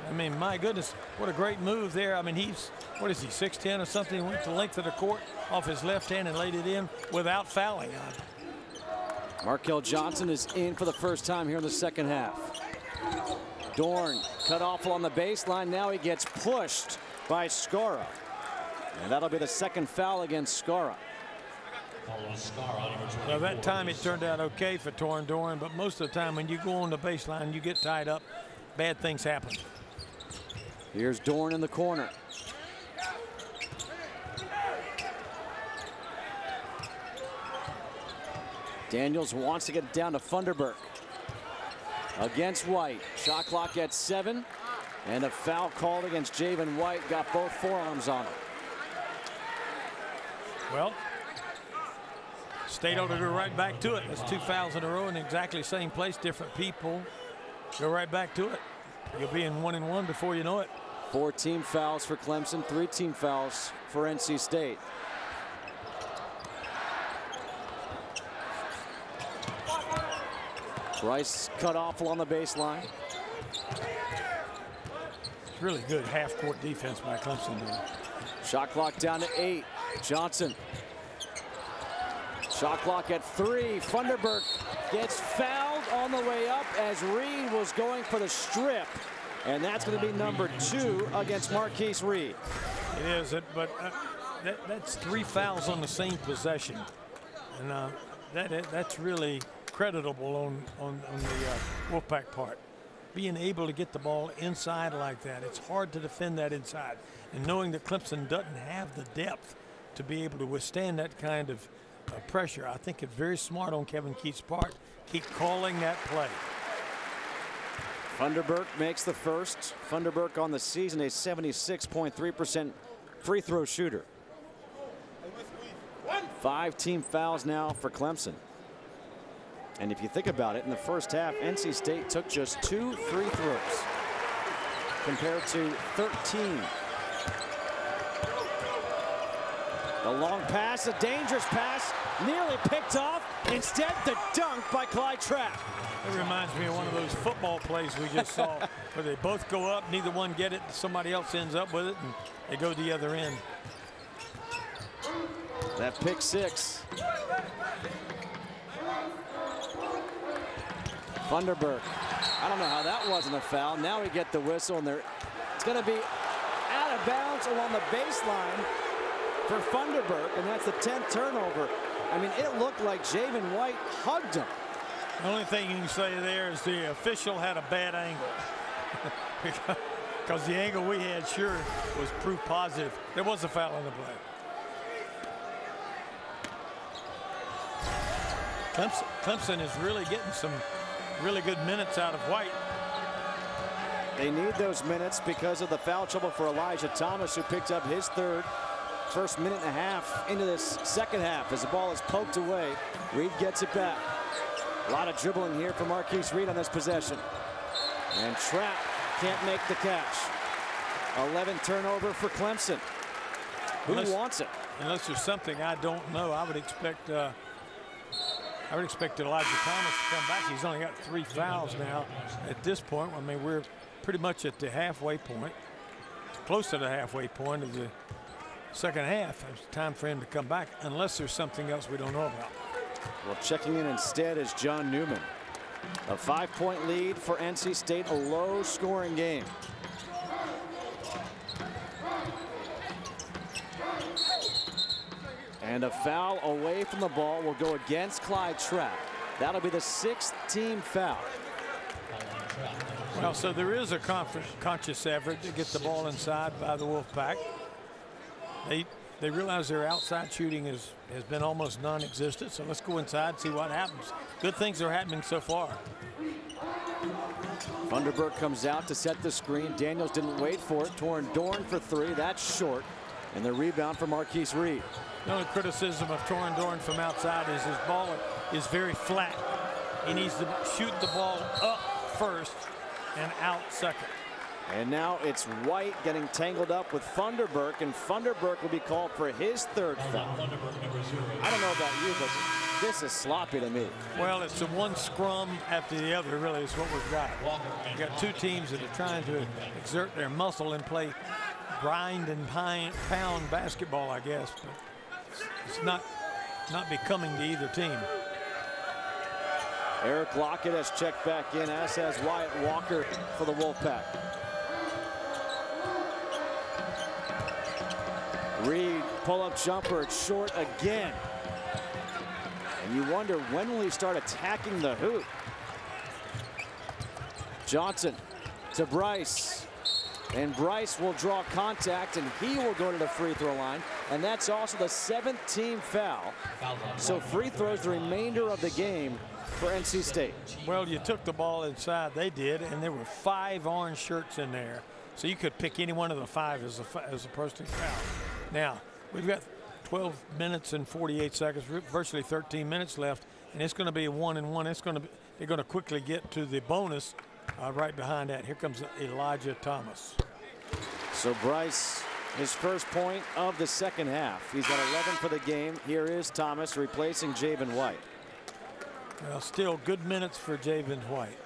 I mean, my goodness, what a great move there. I mean, he's, what is he, 6'10" or something? He went the length of the court off his left hand and laid it in without fouling. Markel Johnson is in for the first time here in the second half. Dorn cut off along the baseline. Now he gets pushed by Skora. And that'll be the second foul against Skora. Well, that time it turned out okay for Torin Dorn, but most of the time when you go on the baseline, you get tied up, bad things happen. Here's Dorn in the corner. Daniels wants to get it down to Funderburk. Against White. Shot clock at 7. And a foul called against Javen White. Got both forearms on him. Well, State ought to go right back to it. That's 2 fouls in a row in exactly the same place, different people. Go right back to it. You'll be in 1-1 before you know it. 4 team fouls for Clemson, 3 team fouls for NC State. Bryce cut off along the baseline. It's really good half-court defense by Clemson. Shot clock down to 8. Johnson. Shot clock at 3. Funderburk gets fouled on the way up as Reed was going for the strip. And that's going to be number 2 against Marquise Reed. It is, but that's 3 fouls on the same possession. And that's really creditable on the Wolfpack part. Being able to get the ball inside like that, it's hard to defend that inside. And knowing that Clemson doesn't have the depth to be able to withstand that kind of pressure, I think it's very smart on Kevin Keith's part. Keep calling that play. Funderburk makes the first. Funderburk on the season, a 76.3% free throw shooter. 5 team fouls now for Clemson. And if you think about it, in the first half, NC State took just 2 free throws compared to 13. The long pass, a dangerous pass, nearly picked off. Instead, the dunk by Clyde Trapp. It reminds me of one of those football plays we just saw where they both go up, neither one get it, somebody else ends up with it, and they go the other end. That pick 6. Funderburk. I don't know how that wasn't a foul. Now we get the whistle, and it's going to be out of bounds along the baseline for Funderburk, and that's the 10th turnover. I mean, it looked like Javen White hugged him. The only thing you can say there is the official had a bad angle. Because the angle we had sure was proof positive. There was a foul in the play. Clemson is really getting some really good minutes out of White. They need those minutes because of the foul trouble for Elijah Thomas, who picked up his first minute and a half into this second half as the ball is poked away. Reed gets it back. A lot of dribbling here for Marquise Reed on this possession. And Trapp can't make the catch. 11 turnover for Clemson. Who wants it? Unless there's something I don't know, I would expect Elijah Thomas to come back. He's only got 3 fouls now at this point. I mean, we're pretty much at the halfway point, close to the halfway point of the second half. It's time for him to come back, unless there's something else we don't know about. Well, checking in instead is John Newman. A 5-point lead for NC State, a low-scoring game. And a foul away from the ball will go against Clyde Trapp. That'll be the 6th team foul. Well, so there is a conscious effort to get the ball inside by the Wolfpack. They realize their outside shooting has been almost non-existent, so let's go inside and see what happens. Good things are happening so far. Funderburk comes out to set the screen. Daniels didn't wait for it. Torin Dorn for 3. That's short. And the rebound for Marquise Reed. The only criticism of Torin Dorn from outside is his ball is very flat. He needs to shoot the ball up first and out second. And now it's White getting tangled up with Funderburk, and Funderburk will be called for his 3rd foul. I don't know about you, but This is sloppy to me. Well, it's a one scrum after the other, really, is what we've got. We've got two teams that are trying to exert their muscle and play grind and pound basketball, I guess. But it's not becoming to either team. Eric Lockett has checked back in, as has Wyatt Walker for the Wolfpack. Reed, pull-up jumper, it's short again. And you wonder, when will he start attacking the hoop? Johnson to Bryce. And Bryce will draw contact, and he will go to the free throw line. And that's also the 7th team foul. So free throws the remainder of the game for NC State. Well, you took the ball inside. They did, and there were 5 orange shirts in there. So you could pick any one of the 5 as a personal foul. Now, we've got 12 minutes and 48 seconds, virtually 13 minutes left, and it's going to be a 1-and-1. They're going to quickly get to the bonus right behind that. Here comes Elijah Thomas. So Bryce, his first point of the second half. He's got 11 for the game. Here is Thomas replacing Javen White. Well, still good minutes for Javen White.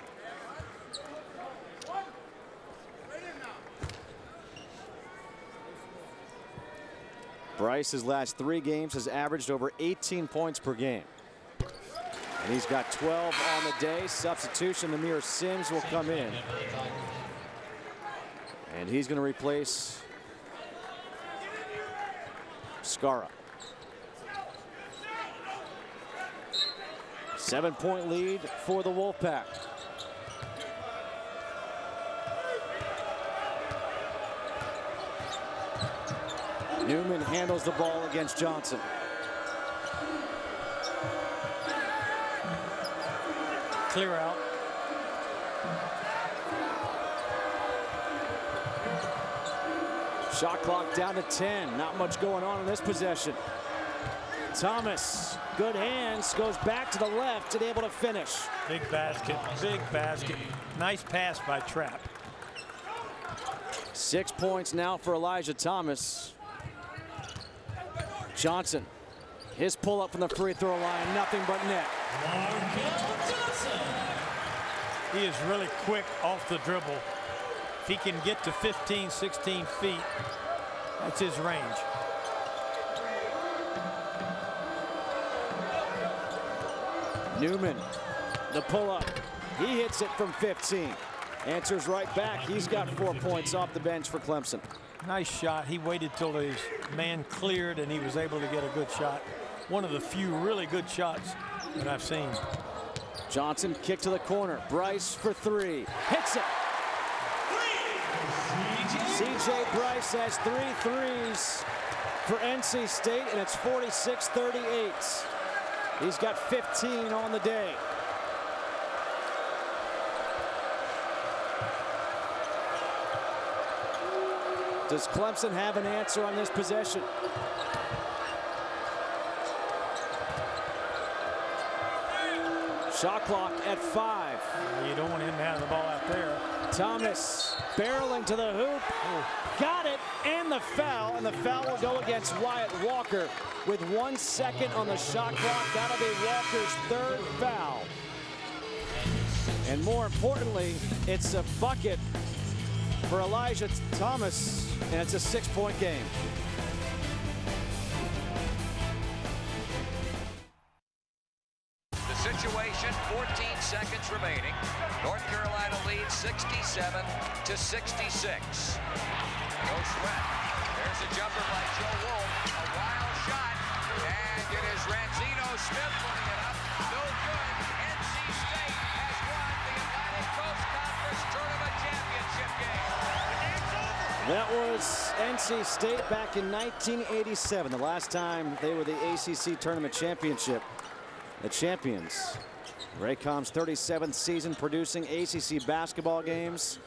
Bryce, his last 3 games, has averaged over 18 points per game. And he's got 12 on the day. Substitution, Namir Sims will come in. And he's going to replace Skara. 7-point lead for the Wolfpack. Newman handles the ball against Johnson. Clear out. Shot clock down to 10. Not much going on in this possession. Thomas, good hands, goes back to the left and able to finish. Big basket, big basket. Nice pass by Trapp. 6 points now for Elijah Thomas. Johnson, his pull up from the free throw line, nothing but net. He is really quick off the dribble. If he can get to 15, 16 feet, that's his range. Newman, the pull up. He hits it from 15. Answers right back. He's got 4 points off the bench for Clemson. Nice shot. He waited till his man cleared and he was able to get a good shot. One of the few really good shots that I've seen. Johnson kick to the corner. Bryce for 3. Hits it. CJ Bryce has 3 threes for NC State, and it's 46-38. He's got 15 on the day. Does Clemson have an answer on this possession? Shot clock at 5. You don't want him to have the ball out there. Thomas barreling to the hoop. Got it, and the foul. And the foul will go against Wyatt Walker with 1 second on the shot clock. That'll be Walker's 3rd foul. And more importantly, it's a bucket for Elijah Thomas, and it's a 6-point game. The situation, 14 seconds remaining. North Carolina leads 67-66. No sweat. There's a jumper by Joe Wolf. A wild shot. And it is Ranzino Smith putting it up. No good. NC State has won the Atlantic Coast Conference Tournament Championship game. That was NC State back in 1987, the last time they were the ACC Tournament Championship. The champions. Raycom's 37th season producing ACC basketball games.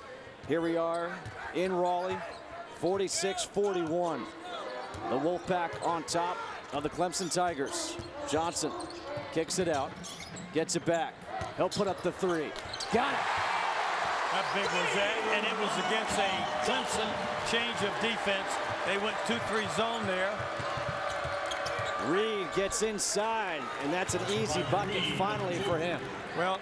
Here we are in Raleigh, 46-41. The Wolfpack on top of the Clemson Tigers. Johnson kicks it out, gets it back. He'll put up the 3. Got it. How big was that? And it was against a Clemson change of defense. They went 2-3 zone there. Reed gets inside, and that's an easy bucket finally for him. Well,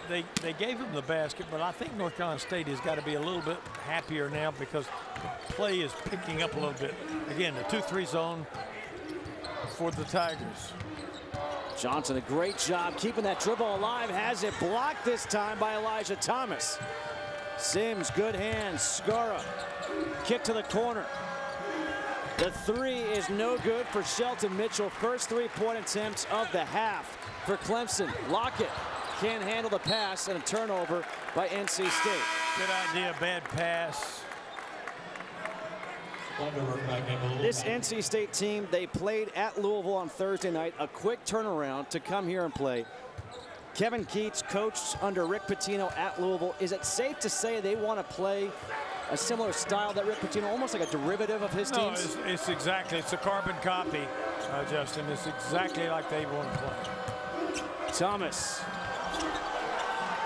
they gave him the basket, but I think North Carolina State has got to be a little bit happier now because the play is picking up a little bit. Again, the 2-3 zone for the Tigers. Johnson, a great job keeping that dribble alive. Has it blocked this time by Elijah Thomas. Sims, good hands. Skara, kick to the corner. The three is no good for Shelton Mitchell. First three-point attempt of the half for Clemson. Lockett can't handle the pass, and a turnover by NC State. Good idea, bad pass. This NC State team, they played at Louisville on Thursday night. A quick turnaround to come here and play. Kevin Keats coached under Rick Pitino at Louisville. Is it safe to say they want to play a similar style that Rick Pitino, almost like a derivative of his teams? No, it's exactly. It's a carbon copy, Justin. It's exactly like they want to play. Thomas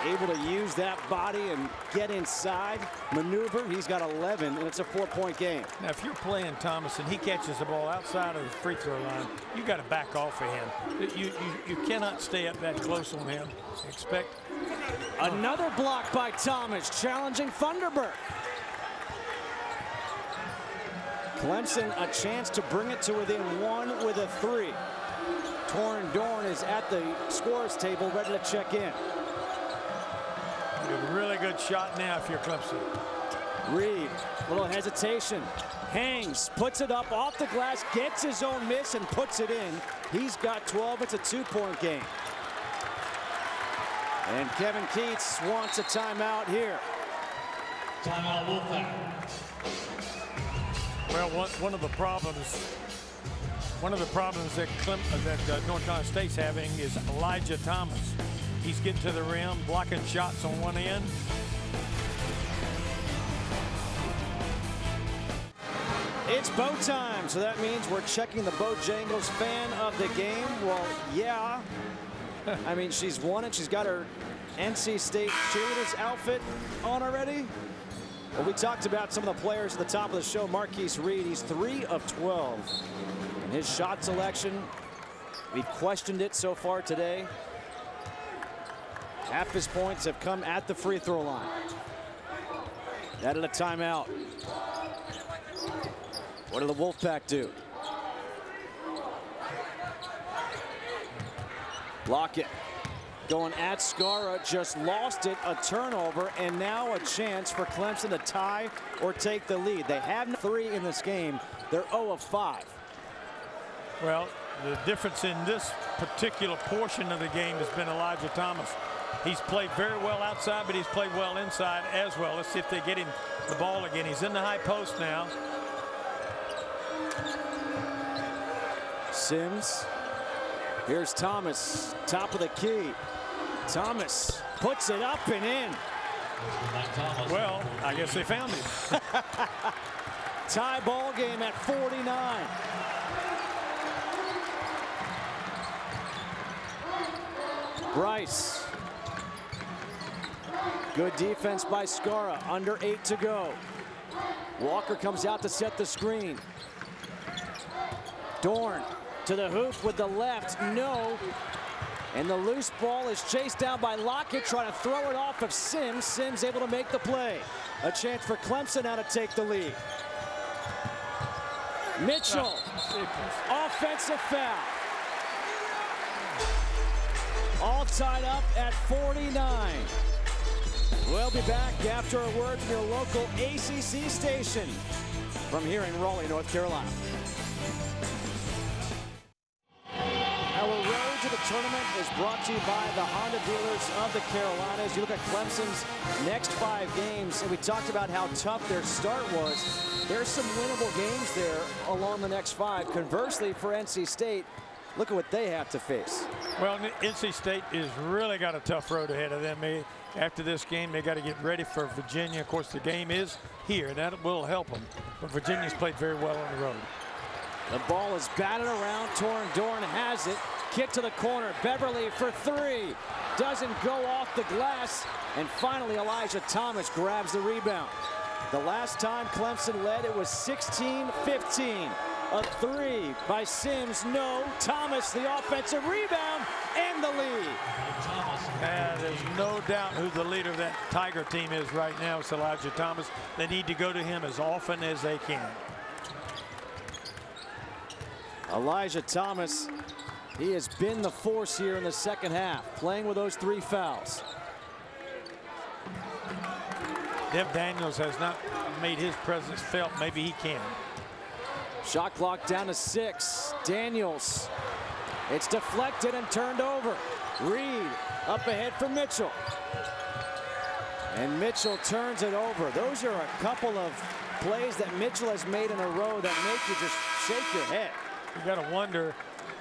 able to use that body and get inside, maneuver. He's got 11, and it's a 4-point game. Now, if you're playing Thomas and he catches the ball outside of the free throw line, you got to back off of him. You cannot stay up that close on him. Expect another block by Thomas, challenging Thunderbird. Clemson a chance to bring it to within one with a three. Torrin Dorn is at the scorer's table, ready to check in. A really good shot now if you're Clemson. Reed, little hesitation, hangs, puts it up off the glass, gets his own miss and puts it in. He's got 12. It's a 2-point game. And Kevin Keats wants a timeout here. Timeout, Wolfpack. Well, one of the problems that North Carolina State's having is Elijah Thomas. He's getting to the rim, blocking shots on one end. It's bow time, so that means we're checking the Bojangles fan of the game. Well, yeah. I mean, she's won it. She's got her NC State cheerleaders outfit on already. Well, we talked about some of the players at the top of the show. Marquise Reed, he's 3 of 12. And his shot selection, we've questioned it so far today. Half his points have come at the free throw line. That at a timeout. What did the Wolfpack do? Lockett going at Skara, just lost it, a turnover, and now a chance for Clemson to tie or take the lead. They have 3 in this game. They're 0 of 5. Well, the difference in this particular portion of the game has been Elijah Thomas. He's played very well outside, but he's played well inside as well. Let's see if they get him the ball again. He's in the high post now. Sims. Here's Thomas, top of the key. Thomas puts it up and in. Well, I guess they found him. Tie ball game at 49. Bryce. Good defense by Skara. Under 8 to go. Walker comes out to set the screen. Dorn to the hoop with the left. No. And the loose ball is chased down by Lockett, trying to throw it off of Sims. Sims able to make the play. A chance for Clemson now to take the lead. Mitchell, offensive foul. All tied up at 49. We'll be back after a word from your local ACC station from here in Raleigh, North Carolina. Our road to the tournament is brought to you by the Honda dealers of the Carolinas. You look at Clemson's next 5 games, and we talked about how tough their start was. There's some winnable games there along the next 5. Conversely, for NC State, look at what they have to face. Well, NC State has really got a tough road ahead of them. After this game, they got to get ready for Virginia. Of course, the game is here, and that will help them. But Virginia's played very well on the road. The ball is batted around. Torrin Dorn has it. Kick to the corner. Beverly for 3. Doesn't go off the glass. And finally, Elijah Thomas grabs the rebound. The last time Clemson led, it was 16-15. A three by Sims, no. Thomas, the offensive rebound, and the lead. And there's no doubt who the leader of that Tiger team is right now. It's Elijah Thomas. They need to go to him as often as they can. Elijah Thomas, he has been the force here in the second half, playing with those 3 fouls. Dev Daniels has not made his presence felt. Maybe he can. Shot clock down to 6. Daniels. It's deflected and turned over. Reed up ahead for Mitchell. And Mitchell turns it over. Those are a couple of plays that Mitchell has made in a row that make you just shake your head. You got to wonder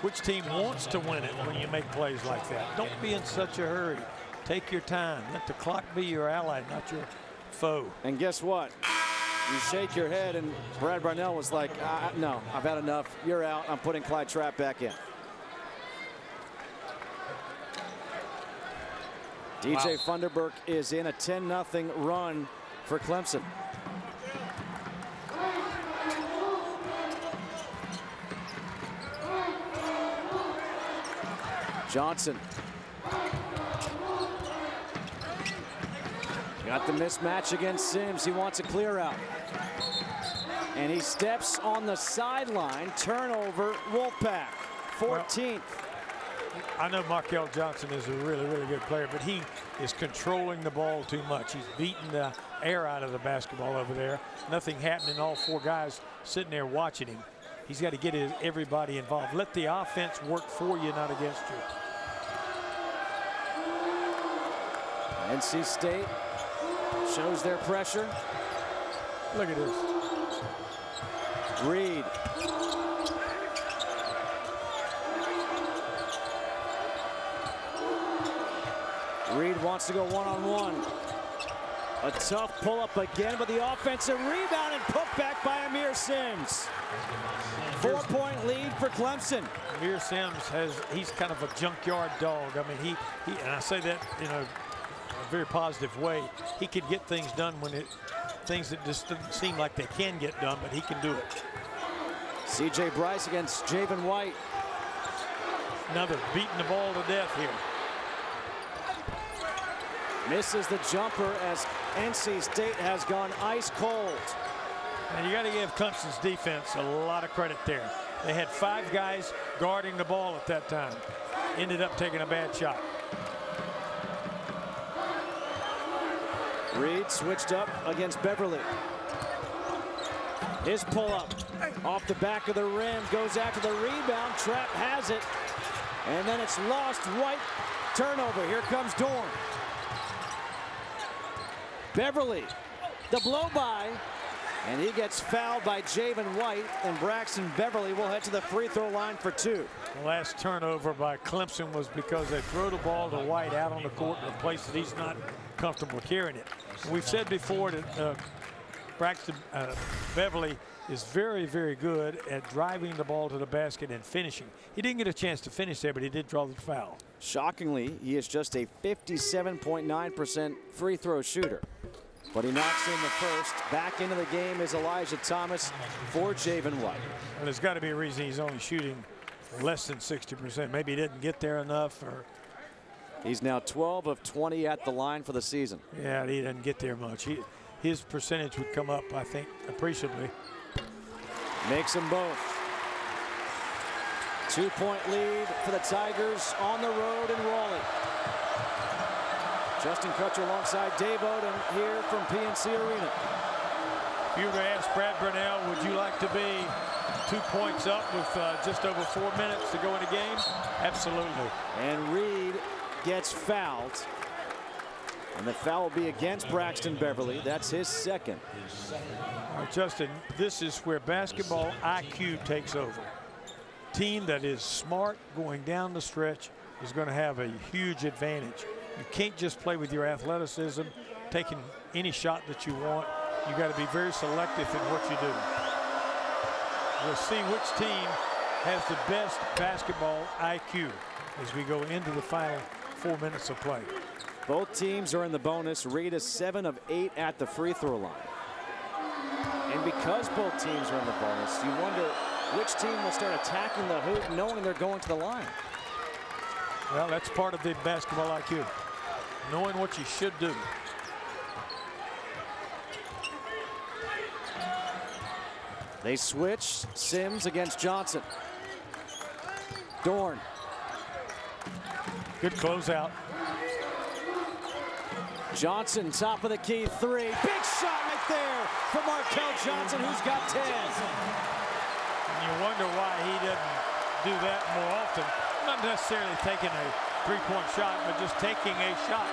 which team wants to win it when you make plays like that. Don't be in such a hurry. Take your time. Let the clock be your ally, not your foe. And guess what? You shake your head, and Brad Brownell was like, no, I've had enough. You're out. I'm putting Clyde Trapp back in. DJ Funderburk is in a 10-0 run for Clemson. Johnson. Got the mismatch against Sims. He wants a clear out. And he steps on the sideline. Turnover, Wolfpack. 14th. I know Markel Johnson is a really, really good player, but he is controlling the ball too much. He's beating the air out of the basketball over there. Nothing happening. All 4 guys sitting there watching him. He's got to get everybody involved. Let the offense work for you, not against you. NC State shows their pressure. Look at this. Reed. Reed wants to go one-on-one. A tough pull-up again, but the offensive rebound and put back by Amir Sims. 4-point lead for Clemson. Amir Sims he's kind of a junkyard dog. I mean, he and I say that in a very positive way. He can get things done when things that just didn't seem like they can get done, but he can do it. C.J. Bryce against Javen White. Another beating the ball to death here. Misses the jumper as NC State has gone ice cold. And you got to give Clemson's defense a lot of credit there. They had 5 guys guarding the ball at that time. Ended up taking a bad shot. Reed switched up against Beverly. His pull-up off the back of the rim, goes after the rebound. Trapp has it, and then it's lost. White turnover. Here comes Dorn. Beverly, the blow-by, and he gets fouled by Javen White, and Braxton Beverly will head to the free throw line for 2. The last turnover by Clemson was because they throw the ball to White out on the court in a place that he's not comfortable carrying it. We've said before that Braxton Beverly is very, very good at driving the ball to the basket and finishing. He didn't get a chance to finish there, but he did draw the foul. Shockingly, he is just a 57.9% free throw shooter. But he knocks in the first. Back into the game is Elijah Thomas for Javen White. Well, there's got to be a reason he's only shooting less than 60%. Maybe he didn't get there enough, or he's now 12 of 20 at the line for the season. Yeah, he didn't get there much. His percentage would come up, I think, appreciably. Makes them both. 2-point lead for the Tigers on the road in Raleigh. Justin Kutcher alongside Dave Odom here from PNC Arena. If you were to ask Brad Brownell, would you like to be 2 points up with just over 4 minutes to go in the game? Absolutely. And Reed gets fouled. And the foul will be against Braxton Beverly. That's his second. All right, Justin, this is where basketball IQ takes over. Team that is smart going down the stretch is going to have a huge advantage. You can't just play with your athleticism, taking any shot that you want. You got to be very selective in what you do. We'll see which team has the best basketball IQ as we go into the final 4 minutes of play. Both teams are in the bonus. Reed is 7 of 8 at the free throw line. And because both teams are in the bonus, you wonder which team will start attacking the hoop knowing they're going to the line? Well, that's part of the basketball IQ, knowing what you should do. They switch. Sims against Johnson. Dorn. Good closeout. Johnson, top of the key, three. Big shot right there for Markel Johnson, who's got 10. And you wonder why he doesn't do that more often. Not necessarily taking a three-point shot, but just taking a shot.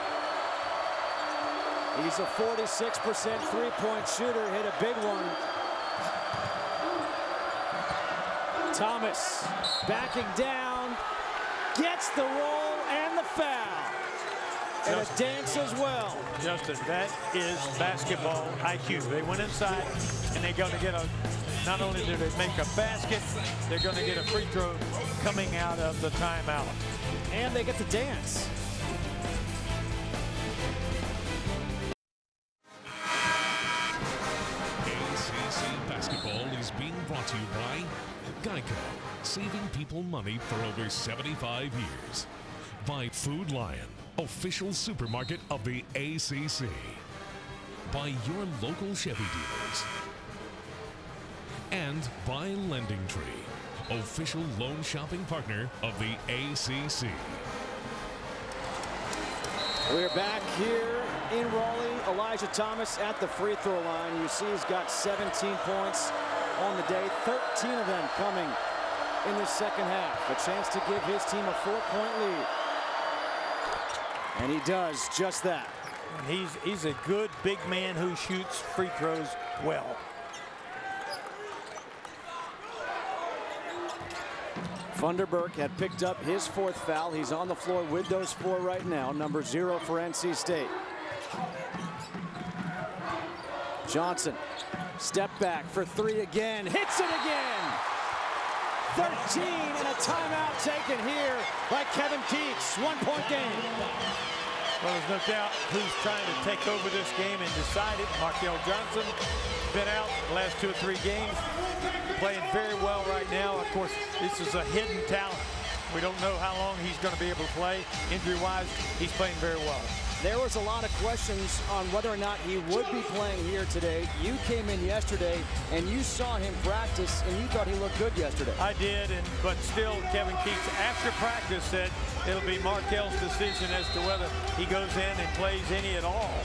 He's a 46% three-point shooter, hit a big one. Thomas backing down, gets the roll and the foul. And a dance as well. Justin, that is basketball IQ. They went inside and they're going to get a, not only do they make a basket, they're going to get a free throw coming out of the timeout. And they get to dance. ACC basketball is being brought to you by Geico, saving people money for over 75 years. By Food Lion, official supermarket of the ACC. By your local Chevy dealers. And by Lending Tree, official loan shopping partner of the ACC. We're back here in Raleigh. Elijah Thomas at the free throw line. You see he's got 17 points on the day, 13 of them coming in the second half. A chance to give his team a 4-point lead. And he does just that. And he's a good big man who shoots free throws well. Funderburk had picked up his 4th foul. He's on the floor with those 4 right now. Number 0 for NC State. Johnson, step back for 3 again. Hits it again. 13 and a timeout taken here by Kevin Keats. 1-point game. Well, there's no doubt who's trying to take over this game and decide it. Markel Johnson been out the last 2 or 3 games, playing very well right now. Of course, this is a hidden talent. We don't know how long he's going to be able to play. Injury-wise, he's playing very well. There was a lot of questions on whether or not he would be playing here today. You came in yesterday and you saw him practice and you thought he looked good yesterday. I did, but still Kevin Keats after practice said it'll be Markel's decision as to whether he goes in and plays any at all.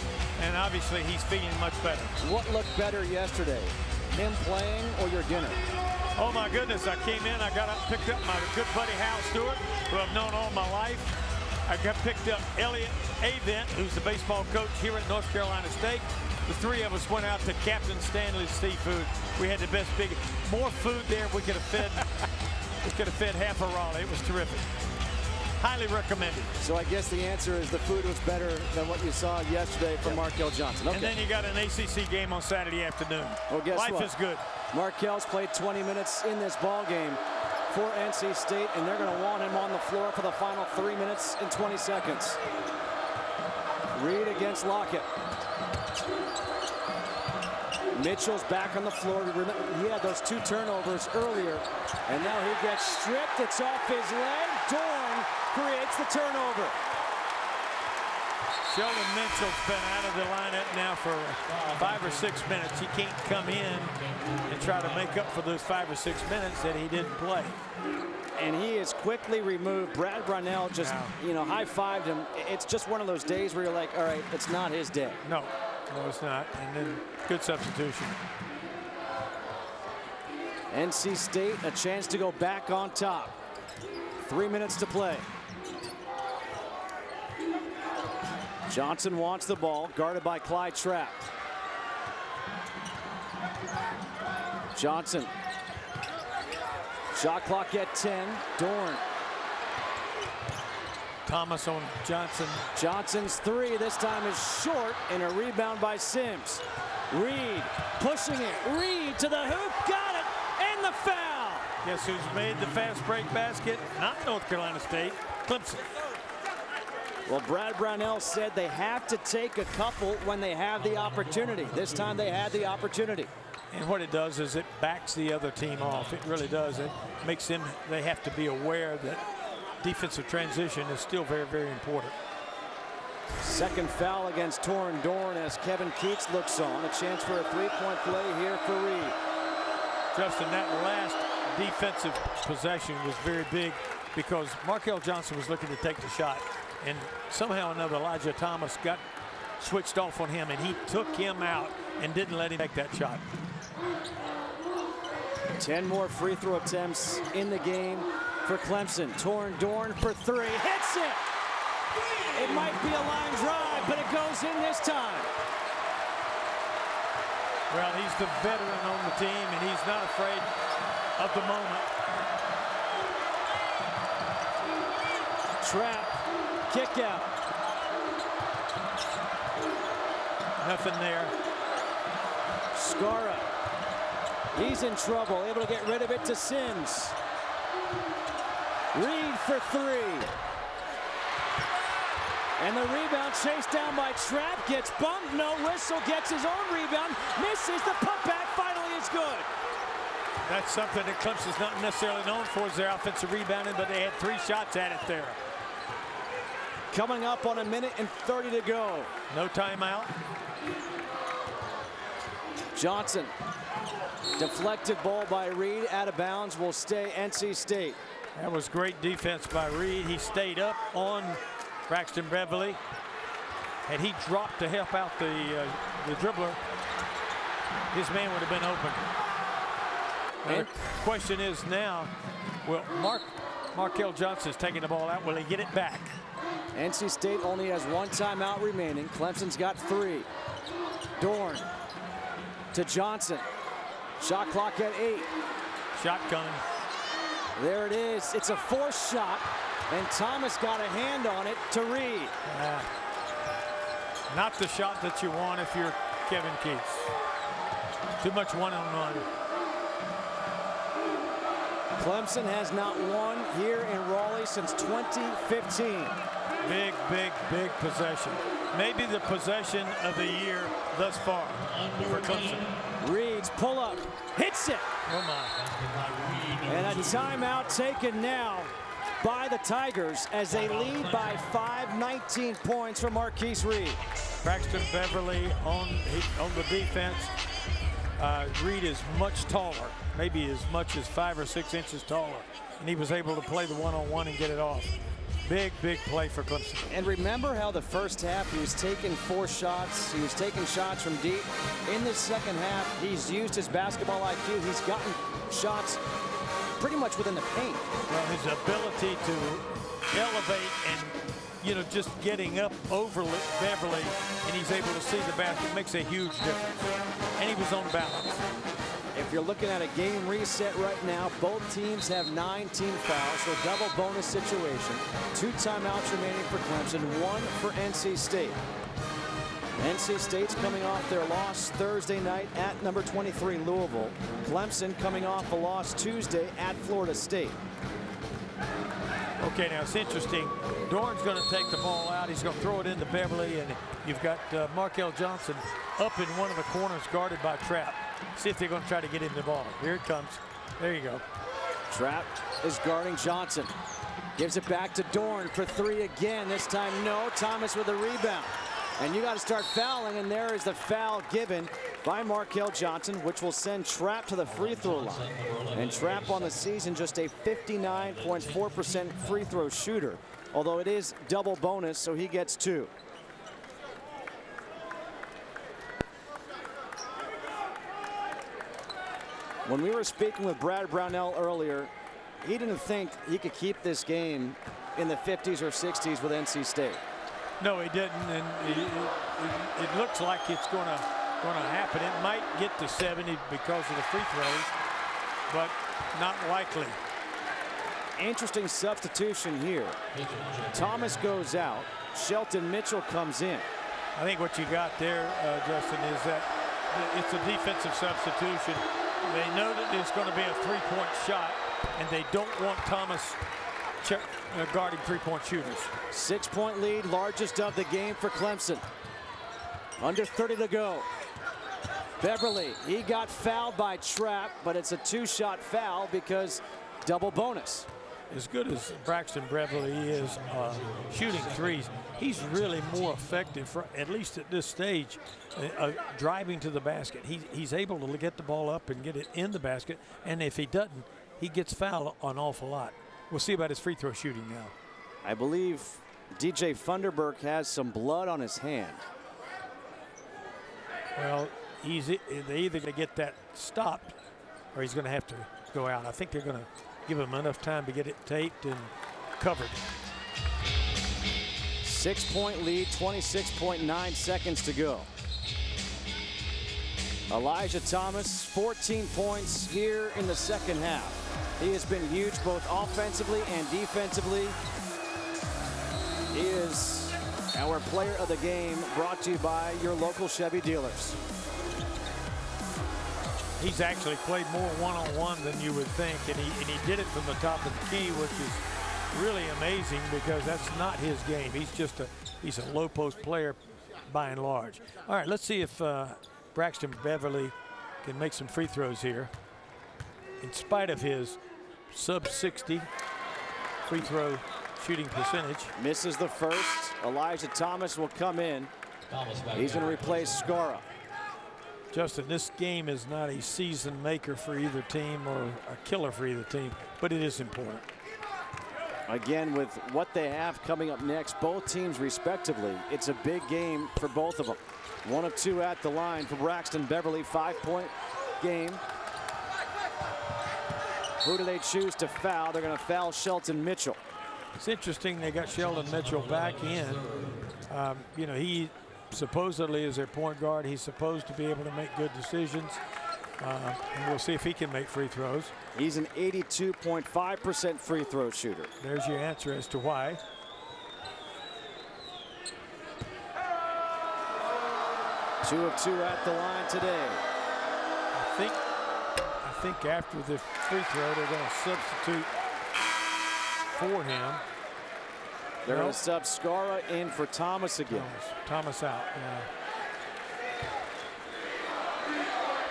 And obviously he's feeling much better. What looked better yesterday? Him playing or your dinner? Oh my goodness, I came in, I got up, picked up my good buddy Hal Stewart, who I've known all my life. I got picked up Elliot Avent, who's the baseball coach here at North Carolina State. The 3 of us went out to Captain Stanley's Seafood. We had the best more food there we could have fed. We could have fed half of Raleigh. It was terrific. Highly recommended. So I guess the answer is the food was better than what you saw yesterday from Markel Johnson. Okay. And then you got an ACC game on Saturday afternoon. Well, guess Life what? is good. Markel's played 20 minutes in this ball game for NC State, and they're going to want him on the floor for the final 3 minutes and 20 seconds. Reed against Lockett. Mitchell's back on the floor. He had those 2 turnovers earlier, and now he gets stripped. It's off his leg. Dorn creates the turnover. Sheldon Mitchell's been out of the lineup now for 5 or 6 minutes. He can't come in and try to make up for those 5 or 6 minutes that he didn't play. And he is quickly removed. Brad Brownell just, high-fived him. It's just one of those days where you're like, all right, it's not his day. No, it's not. And then good substitution. NC State, a chance to go back on top. 3 minutes to play. Johnson wants the ball, guarded by Clyde Trapp. Johnson. Shot clock at 10. Dorn. Thomas on Johnson. Johnson's 3 this time is short, and a rebound by Sims. Reed pushing it. Reed to the hoop, got it, and the foul. Guess who's made the fast break basket? Not North Carolina State, Clemson. Well, Brad Brownell said they have to take a couple when they have the opportunity. This time they had the opportunity. And what it does is it backs the other team off. It really does. It makes them, they have to be aware that defensive transition is still very, very important. Second foul against Torrin Dorn as Kevin Keats looks on. A chance for a three-point play here for Reed. Justin, that last defensive possession was very big because Markel Johnson was looking to take the shot. And somehow or another, Elijah Thomas got switched off on him, and he took him out and didn't let him take that shot. 10 more free throw attempts in the game for Clemson. Torrin Dorn for three. Hits it! It might be a line drive, but it goes in this time. Well, he's the veteran on the team, and he's not afraid of the moment. Trap, kick out. Nothing there. Skara, he's in trouble, able to get rid of it to Sims. Reed for three. And the rebound chased down by Trap, gets bumped, no whistle, gets his own rebound, misses, the putback finally is good. That's something that Clemson's not necessarily known for, is their offensive rebounding, but they had 3 shots at it there. Coming up on 1:30 to go. No timeout. Johnson, deflected ball by Reed, out of bounds, will stay NC State. That was great defense by Reed. He stayed up on Braxton Beverly. Had he dropped to help out the dribbler, his man would have been open. Now the question is now, well, Markel Johnson's taking the ball out. Will he get it back? NC State only has 1 timeout remaining. Clemson's got 3. Dorn to Johnson. Shot clock at 8. Shotgun. There it is. It's a forced shot, and Thomas got a hand on it to Reed. Not the shot that you want if you're Kevin Keats. Too much one-on-one. Clemson has not won here in Raleigh since 2015. Big, big, big possession. Maybe the possession of the year thus far for Clemson. Reed's pull up, hits it. Oh my. And a timeout taken now by the Tigers as they lead by 5, 19 points for Marquise Reed. Braxton Beverly on the defense. Reed is much taller, maybe as much as 5 or 6 inches taller, and he was able to play the one-on-one and get it off. Big, big play for Clemson. And remember how the first half he was taking 4 shots. He was taking shots from deep. In the second half, he's used his basketball IQ. He's gotten shots pretty much within the paint. Well, his ability to elevate and, just getting up over Beverly, and he's able to see the basket makes a huge difference. And he was on balance. If you're looking at a game reset right now, both teams have 9 team fouls, so double bonus situation. 2 timeouts remaining for Clemson, 1 for NC State. NC State's coming off their loss Thursday night at number 23 Louisville. Clemson coming off a loss Tuesday at Florida State. Okay, now it's interesting. Dorn's going to take the ball out. He's going to throw it into Beverly, and you've got Markel Johnson up in one of the corners guarded by Trap. See if they're going to try to get him the ball. Here it comes. There you go. Trap is guarding Johnson. Gives it back to Dorn for 3 again. This time, no. Thomas with a rebound. And you got to start fouling, and there is the foul given by Markel Johnson, which will send Trap to the free throw line. And Trap on the season just a 59.4% free throw shooter, although it is double bonus, so he gets 2. When we were speaking with Brad Brownell earlier, he didn't think he could keep this game in the 50s or 60s with NC State. No, he didn't, and it looks like it's going to happen. It might get to 70 because of the free throws, but not likely. Interesting substitution here. Thomas goes out. Shelton Mitchell comes in. I think what you got there, Justin, is that it's a defensive substitution. They know that there's going to be a 3-point shot, and they don't want Thomas guarding 3-point shooters. 6-point lead, largest of the game for Clemson. Under 30 to go. Beverly, he got fouled by Trapp, but it's a two-shot foul because double bonus. As good as Braxton Beverly is shooting threes, he's really more effective, at least at this stage, driving to the basket. He's able to get the ball up and get it in the basket, and if he doesn't, he gets fouled an awful lot. We'll see about his free throw shooting now. I believe DJ Funderburk has some blood on his hand. Well, they're either going to get that stopped or he's going to have to go out. I think they're going to give him enough time to get it taped and covered. 6-point lead, 26.9 seconds to go. Elijah Thomas, 14 points here in the second half. He has been huge both offensively and defensively. He is our player of the game, brought to you by your local Chevy dealers. He's actually played more one-on-one than you would think, and he did it from the top of the key, which is really amazing because that's not his game. He's a low post player by and large. All right, let's see if Braxton Beverly can make some free throws here. In spite of his sub-60 free throw shooting percentage. Misses the first. Elijah Thomas will come in. He's going to replace Skara. Justin, this game is not a season maker for either team or a killer for either team, but it is important. Again, with what they have coming up next, both teams respectively, it's a big game for both of them. 1 of 2 at the line for Braxton Beverly, 5-point game. Who do they choose to foul? They're going to foul Shelton Mitchell. It's interesting they got Sheldon Mitchell back in. You know, he supposedly is their point guard. He's supposed to be able to make good decisions. And we'll see if he can make free throws. He's an 82.5% free throw shooter. There's your answer as to why. Two of 2 at the line today. I think after the free throw, they're going to substitute for him. They're going to sub Skara in for Thomas again. Thomas out.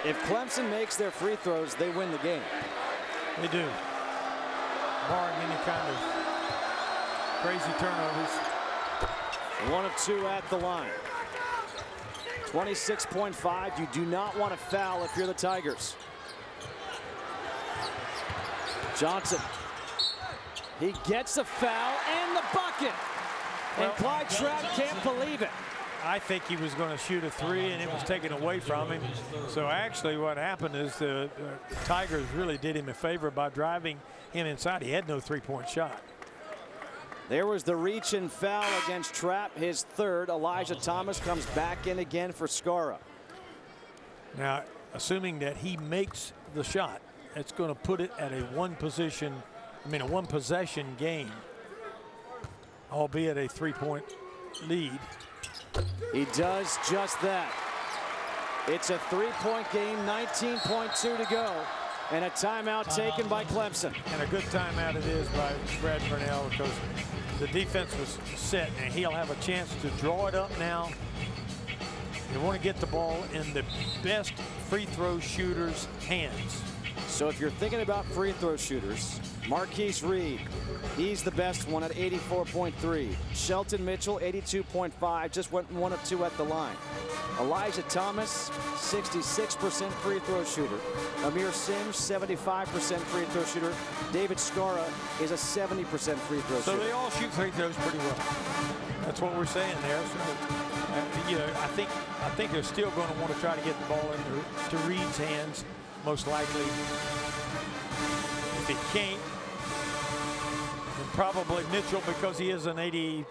Yeah. If Clemson makes their free throws, they win the game. They do. Barring any kind of crazy turnovers. 1 of 2 at the line. 26.5. You do not want to foul if you're the Tigers. Johnson. He gets a foul and the bucket. And Clyde Trapp can't believe it. I think he was going to shoot a 3 and it was taken away from him. So actually what happened is the Tigers really did him a favor by driving him inside. He had no 3-point shot. There was the reach and foul against Trapp, his third. Elijah Thomas comes back in again for Skara. Now, assuming that he makes the shot, it's going to put it at a one possession game, albeit a 3-point lead. He does just that. It's a 3-point game, 19.2 to go, and a timeout taken by Clemson. And a good timeout it is by Brad Purnell because the defense was set and he'll have a chance to draw it up now. You want to get the ball in the best free throw shooter's hands. So if you're thinking about free throw shooters, Marquise Reed, he's the best one at 84.3. Shelton Mitchell, 82.5, just went 1 of 2 at the line. Elijah Thomas, 66% free throw shooter. Amir Sims, 75% free throw shooter. David Skara is a 70% free throw shooter. So they all shoot free throws pretty well. That's what we're saying there. So, you know, I think they're still going to want to try to get the ball into Reed's hands, most likely. If he can't, then probably Mitchell because he is an 82%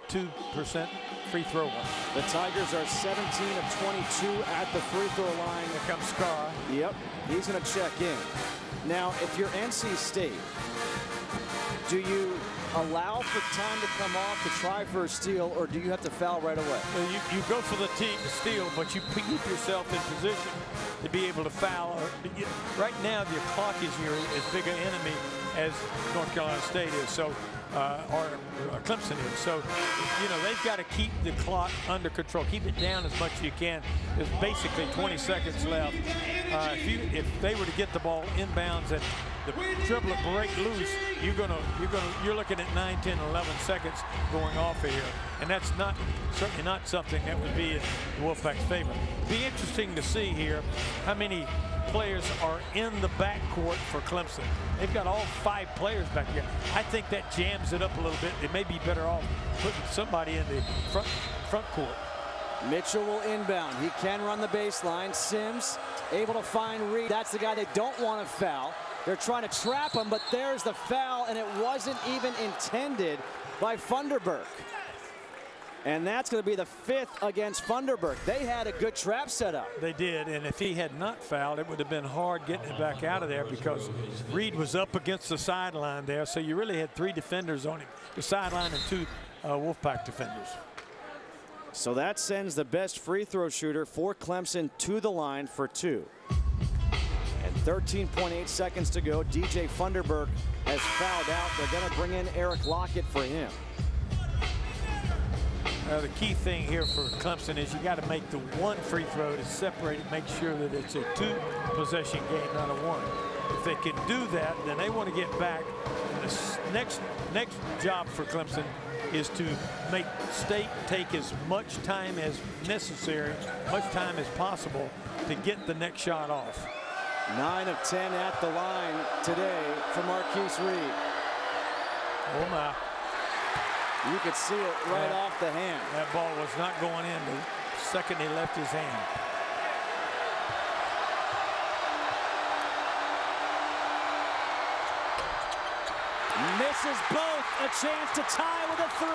free thrower. The Tigers are 17 of 22 at the free throw line. Here comes Skara. Yep, he's going to check in. Now, if you're NC State, do you allow for time to come off to try for a steal, or do you have to foul right away? Well, you go for the steal, but you keep yourself in position to be able to foul. Right now, your clock is your as big an enemy as North Carolina State is. So Clemson is. So, you know, they've got to keep the clock under control, keep it down as much as you can. There's basically 20 seconds left. If they were to get the ball inbounds and the dribbler break loose, you're looking at 9, 10, 11 seconds going off of here, and that's certainly not something that would be in the Wolfpack's favor. Be interesting to see here how many players are in the backcourt for Clemson. They've got all 5 players back here. I think that jams it up a little bit. They may be better off putting somebody in the front court. Mitchell will inbound. He can run the baseline. Sims able to find Reed. That's the guy they don't want to foul. They're trying to trap him, but there's the foul, and it wasn't even intended by Funderburk. And that's going to be the 5th against Funderburk. They had a good trap set up. They did, and if he had not fouled, it would have been hard getting it back out of there because Reed was up against the sideline there, so you really had 3 defenders on him, the sideline and 2 Wolfpack defenders. So that sends the best free throw shooter for Clemson to the line for 2. And 13.8 seconds to go. DJ Funderburk has fouled out. They're going to bring in Eric Lockett for him. The key thing here for Clemson is you got to make the 1 free throw to separate it, make sure that it's a 2-possession game, not a 1. If they can do that, then they want to get back. And the next job for Clemson is to make State take as much time as necessary, much time as possible to get the next shot off. 9 of 10 at the line today for Marquise Reed. Oh my. You could see it right off the hand. That ball was not going in the second he left his hand. Misses both. A chance to tie with a 3.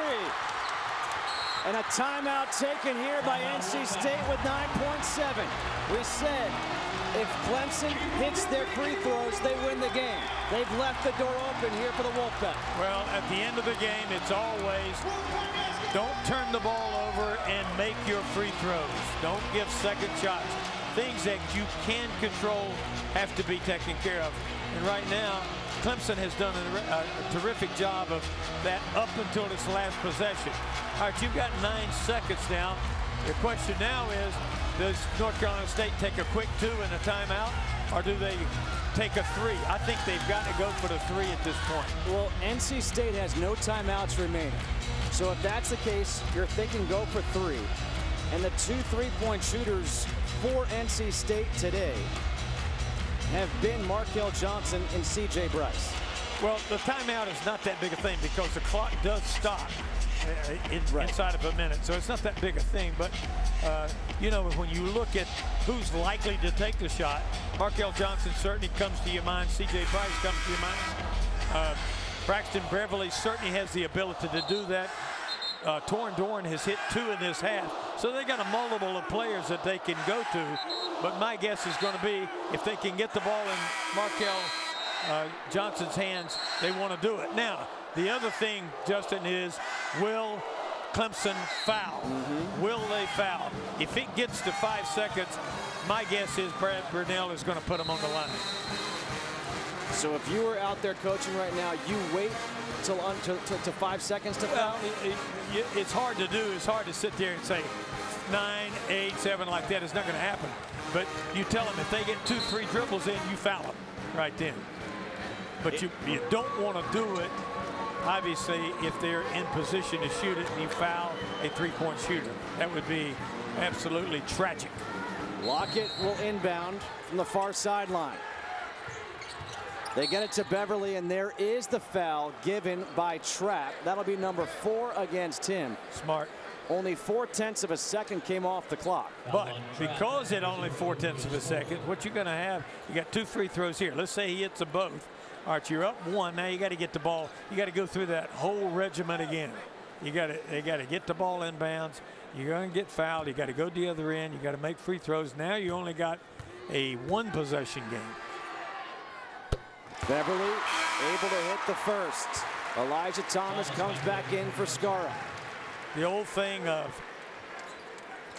And a timeout taken here by NC State with 9.7. We said if Clemson hits their free throws, they win the game. They've left the door open here for the Wolfpack. Well, at the end of the game, it's always don't turn the ball over and make your free throws. Don't give second shots. Things that you can control have to be taken care of. And right now, Clemson has done a terrific job of that up until this last possession. All right, you've got 9 seconds now. The question now is, does North Carolina State take a quick 2 and a timeout, or do they take a 3? I think they've got to go for the 3 at this point. Well, NC State has no timeouts remaining. So if that's the case, you're thinking go for 3. And the 2 3-point shooters for NC State today have been Markel Johnson and C.J. Bryce. Well, the timeout is not that big a thing because the clock does stop inside of a minute. So it's not that big a thing. But, you know, when you look at who's likely to take the shot, Markel Johnson certainly comes to your mind. C.J. Bryce comes to your mind. Braxton Beverly certainly has the ability to do that. Torrin Dorn has hit 2 in this half. So they got a multiple of players that they can go to. But my guess is going to be if they can get the ball in Markel Johnson's hands, they want to do it. Now, the other thing, Justin, is will Clemson foul? Will they foul? If it gets to 5 seconds, my guess is Brad Burnell is going to put them on the line. So if you were out there coaching right now, you wait till 5 seconds to foul? Well, it's hard to do. It's hard to sit there and say 9, 8, 7 like that. It's not going to happen. But you tell them if they get 2, 3 dribbles in, you foul them right then. But you don't want to do it, obviously, if they're in position to shoot it and you foul a 3-point shooter. That would be absolutely tragic. Lockett will inbound from the far sideline. They get it to Beverly, and there is the foul given by Trapp. That'll be number 4 against him. Smart. Only 4/10 of a second came off the clock. But because it only 4/10 of a second, what you're going to have, you got 2 free throws here. Let's say he hits them both. All right, you're up 1. Now you got to get the ball. You got to go through that whole regimen again. They got to get the ball inbounds. You're going to get fouled. You got to go to the other end. You got to make free throws. Now you only got a 1-possession game. Beverly able to hit the first. Elijah Thomas comes back in for Skara. The old thing of,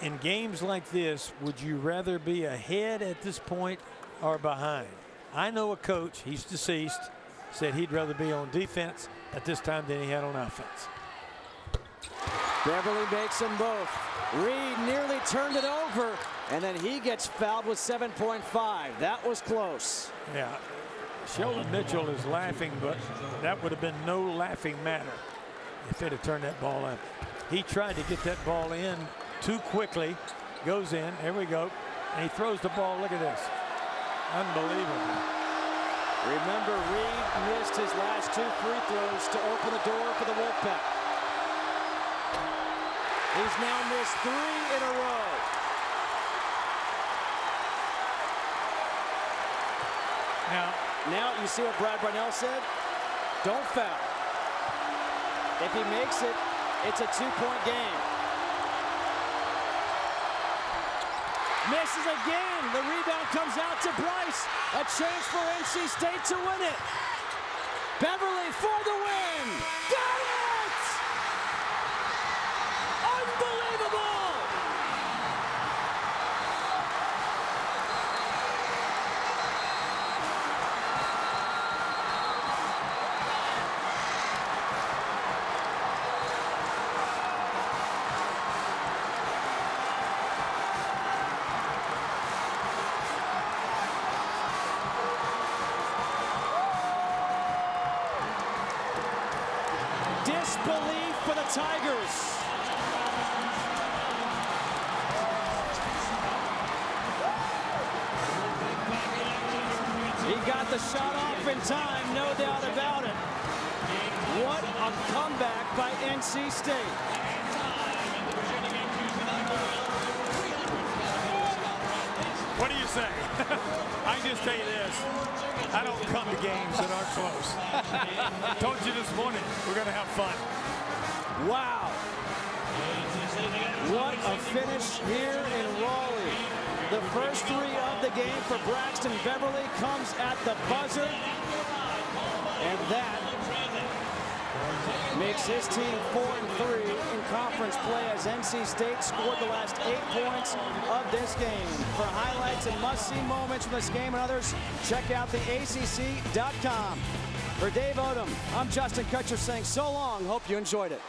in games like this, would you rather be ahead at this point or behind? I know a coach, he's deceased, said he'd rather be on defense at this time than he had on offense. Beverly makes them both. Reed nearly turned it over, and then he gets fouled with 7.5. That was close. Yeah, Sheldon Mitchell is laughing, but that would have been no laughing matter if it had turned that ball in. He tried to get that ball in too quickly. Goes in, there we go, and he throws the ball. Look at this, unbelievable. Remember, Reed missed his last 2 free throws to open the door for the Wolfpack. He's now missed 3 in a row. Now you see what Brad Barnell said? Don't foul. If he makes it, it's a 2-point game. Misses again. The rebound comes out to Bryce. A chance for NC State to win it. Beverly for the win. Got it! Unbelievable! Disbelief for the Tigers. He got the shot off in time, no doubt about it. What a comeback by NC State. What do you say? I can just tell you this. I don't come to games that aren't close. I told you this morning, we're going to have fun. Wow. What a finish here in Raleigh. The first 3 of the game for Braxton Beverly comes at the buzzer. And that makes his team 4-3 in conference play as NC State scored the last 8 points of this game. For highlights and must-see moments from this game and others, check out theACC.com. For Dave Odom, I'm Justin Kutcher saying so long. Hope you enjoyed it.